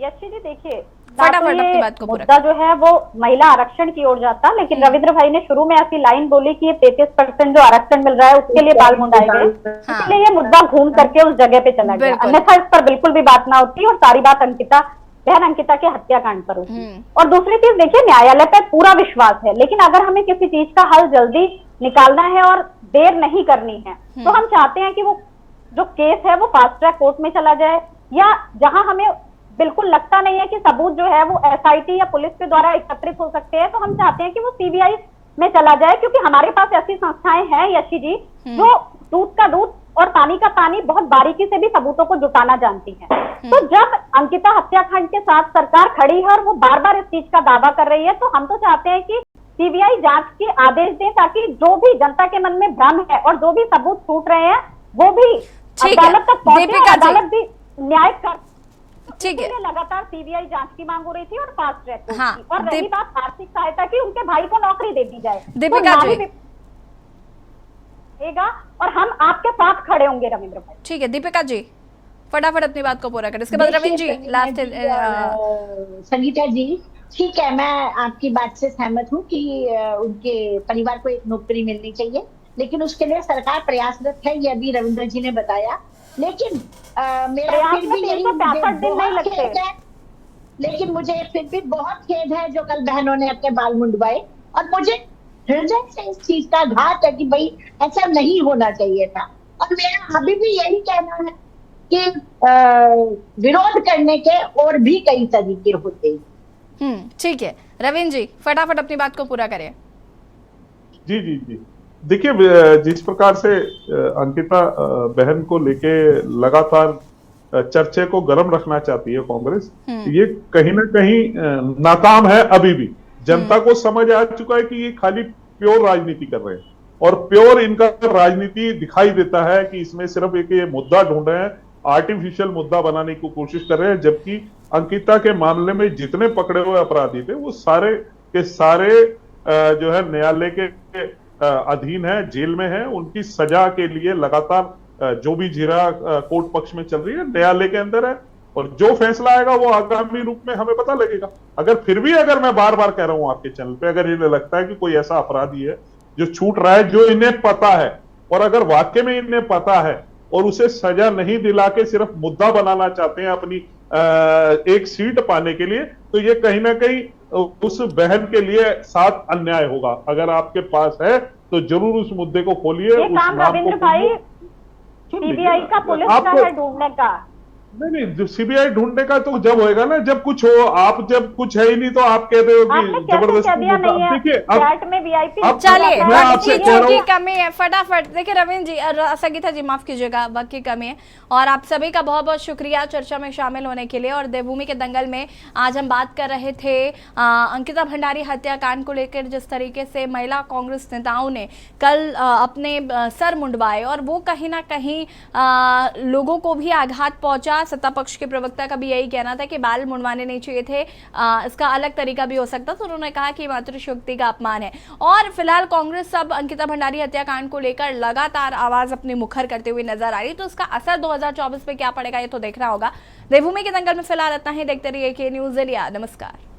यशी जी देखिए, फटाफट अपनी बात को पूरा। मुद्दा जो है वो महिला आरक्षण की ओर जाता, लेकिन रविंद्र भाई ने शुरू में ऐसी लाइन बोली कि ये 33% जो आरक्षण मिल रहा है उसके लिए बाल मुंडाए गए, इसलिए ये मुद्दा घूम करके उस जगह पे चला गया। अन्यथा इस पर बिल्कुल भी बात ना होती और सारी बात बहन अंकिता के हत्याकांड पर होती। और दूसरी चीज देखिए, न्यायालय पे पूरा विश्वास है, लेकिन अगर हमें किसी चीज का हल जल्दी निकालना है और देर नहीं करनी है तो हम चाहते हैं कि वो जो केस है वो फास्ट ट्रैक कोर्ट में चला जाए, या जहां हमें बिल्कुल लगता नहीं है कि सबूत जो है वो एसआईटी या पुलिस के द्वारा एकत्रित हो सकते हैं, तो हम चाहते हैं कि वो सीबीआई में चला जाए, क्योंकि हमारे पास ऐसी संस्थाएं हैं यशी जी जो दूध का दूध और पानी का पानी बहुत बारीकी से भी सबूतों को जुटाना जानती है। तो जब अंकिता हत्याकांड के साथ सरकार खड़ी है और वो बार बार इस चीज का दावा कर रही है, तो हम तो चाहते हैं कि सीबीआई जांच के आदेश दें, ताकि जो भी जनता के मन में भ्रम है और जो भी सबूत छूट रहे हैं वो भी अदालत तक पहुंचे और अदालत भी न्याय कर। ठीक है, लगातार सीबीआई जांच की मांग हो रही थी और फास्ट ट्रैक की। और रही बात आर्थिक सहायता की, उनके भाई को नौकरी दे दी जाए, दीपिका जी और हम आपके साथ खड़े होंगे रविंद्र भाई। ठीक है दीपिका जी फटाफट अपनी बात को पूरा करें, इसके बाद रविंद्र जी लास्ट। संगीता जी ठीक है, मैं आपकी बात से सहमत हूँ कि उनके परिवार को एक नौकरी मिलनी चाहिए, लेकिन उसके लिए सरकार प्रयासरत है, ये अभी रविंद्र जी ने बताया। लेकिन मेरा फिर भी यही दिन नहीं लगते, लेकिन मुझे फिर भी बहुत खेद है जो कल बहनों ने अपने बाल मुंडवाए, और मुझे हृदय से इस चीज का घात है कि भाई ऐसा नहीं होना चाहिए था। और मेरा अभी भी यही कहना है कि विरोध करने के और भी कई तरीके होते हैं। ठीक है रविंद्र जी फटाफट अपनी बात को पूरा करें। जी जी जी देखिए, जिस प्रकार से अंकिता बहन को लेके लगातार चर्चे को गर्म रखना चाहती है कांग्रेस, ये कहीं ना कहीं नाकाम है। अभी भी जनता को समझ आ चुका है कि ये खाली प्योर राजनीति कर रहे हैं, और प्योर इनका राजनीति दिखाई देता है कि इसमें सिर्फ एक ये मुद्दा ढूंढ रहे हैं, आर्टिफिशियल मुद्दा बनाने की कोशिश कर रहे हैं। जबकि अंकिता के मामले में जितने पकड़े हुए अपराधी थे वो सारे के सारे जो है न्यायालय के अधीन है, जेल में है। उनकी सजा के लिए लगातार जो भी जीरा कोर्ट पक्ष में चल रही है न्यायालय के अंदर है, और जो फैसला आएगा वो आगामी रूप में हमें पता लगेगा। अगर मैं बार बार कह रहा हूं आपके चैनल पे, अगर इन्हें लगता है कि कोई ऐसा अपराधी है जो छूट रहा है, जो इन्हें पता है, और अगर वाकई में इन्हें पता है और उसे सजा नहीं दिला के सिर्फ मुद्दा बनाना चाहते हैं अपनी एक सीट पाने के लिए, तो ये कहीं ना कहीं उस बहन के लिए साथ अन्याय होगा। अगर आपके पास है तो जरूर उस मुद्दे को खोलिए। रविंद्र भाई, सीबीआई का पुलिस का है ढूंढने का, नहीं सीबीआई ढूंढने का तो जब होएगा ना, जब कुछ हो। आप जब कुछ है ही नहीं तो आप कहते हो कि जबरदस्ती। देखिए चलिए कमी है, फटाफट देखिए रविंद्र जी और संगीता जी माफ कीजिएगा, वक्त की कमी है। और आप सभी का बहुत बहुत शुक्रिया चर्चा में शामिल होने के लिए। और देवभूमि के दंगल में आज हम बात कर रहे थे अंकिता भंडारी हत्याकांड को लेकर, जिस तरीके से महिला कांग्रेस नेताओं ने कल अपने सर मुंडवाए और वो कहीं ना कहीं लोगों को भी आघात पहुंचा। सत्ता पक्ष के प्रवक्ता का भी यही कहना था कि बाल मुंडवाने नहीं चाहिए थे, इसका अलग तरीका भी हो सकता। तो उन्होंने कहा कि मातृशक्ति का अपमान है। और फिलहाल कांग्रेस अब अंकिता भंडारी हत्याकांड को लेकर लगातार आवाज अपनी मुखर करते हुए नजर आ रही, तो इसका असर 2024 पे क्या पड़ेगा ये तो देखना होगा। देवभूमि के दंगल में फिलहाल इतना ही। देखते रहिए के न्यूज़ इंडिया। नमस्कार।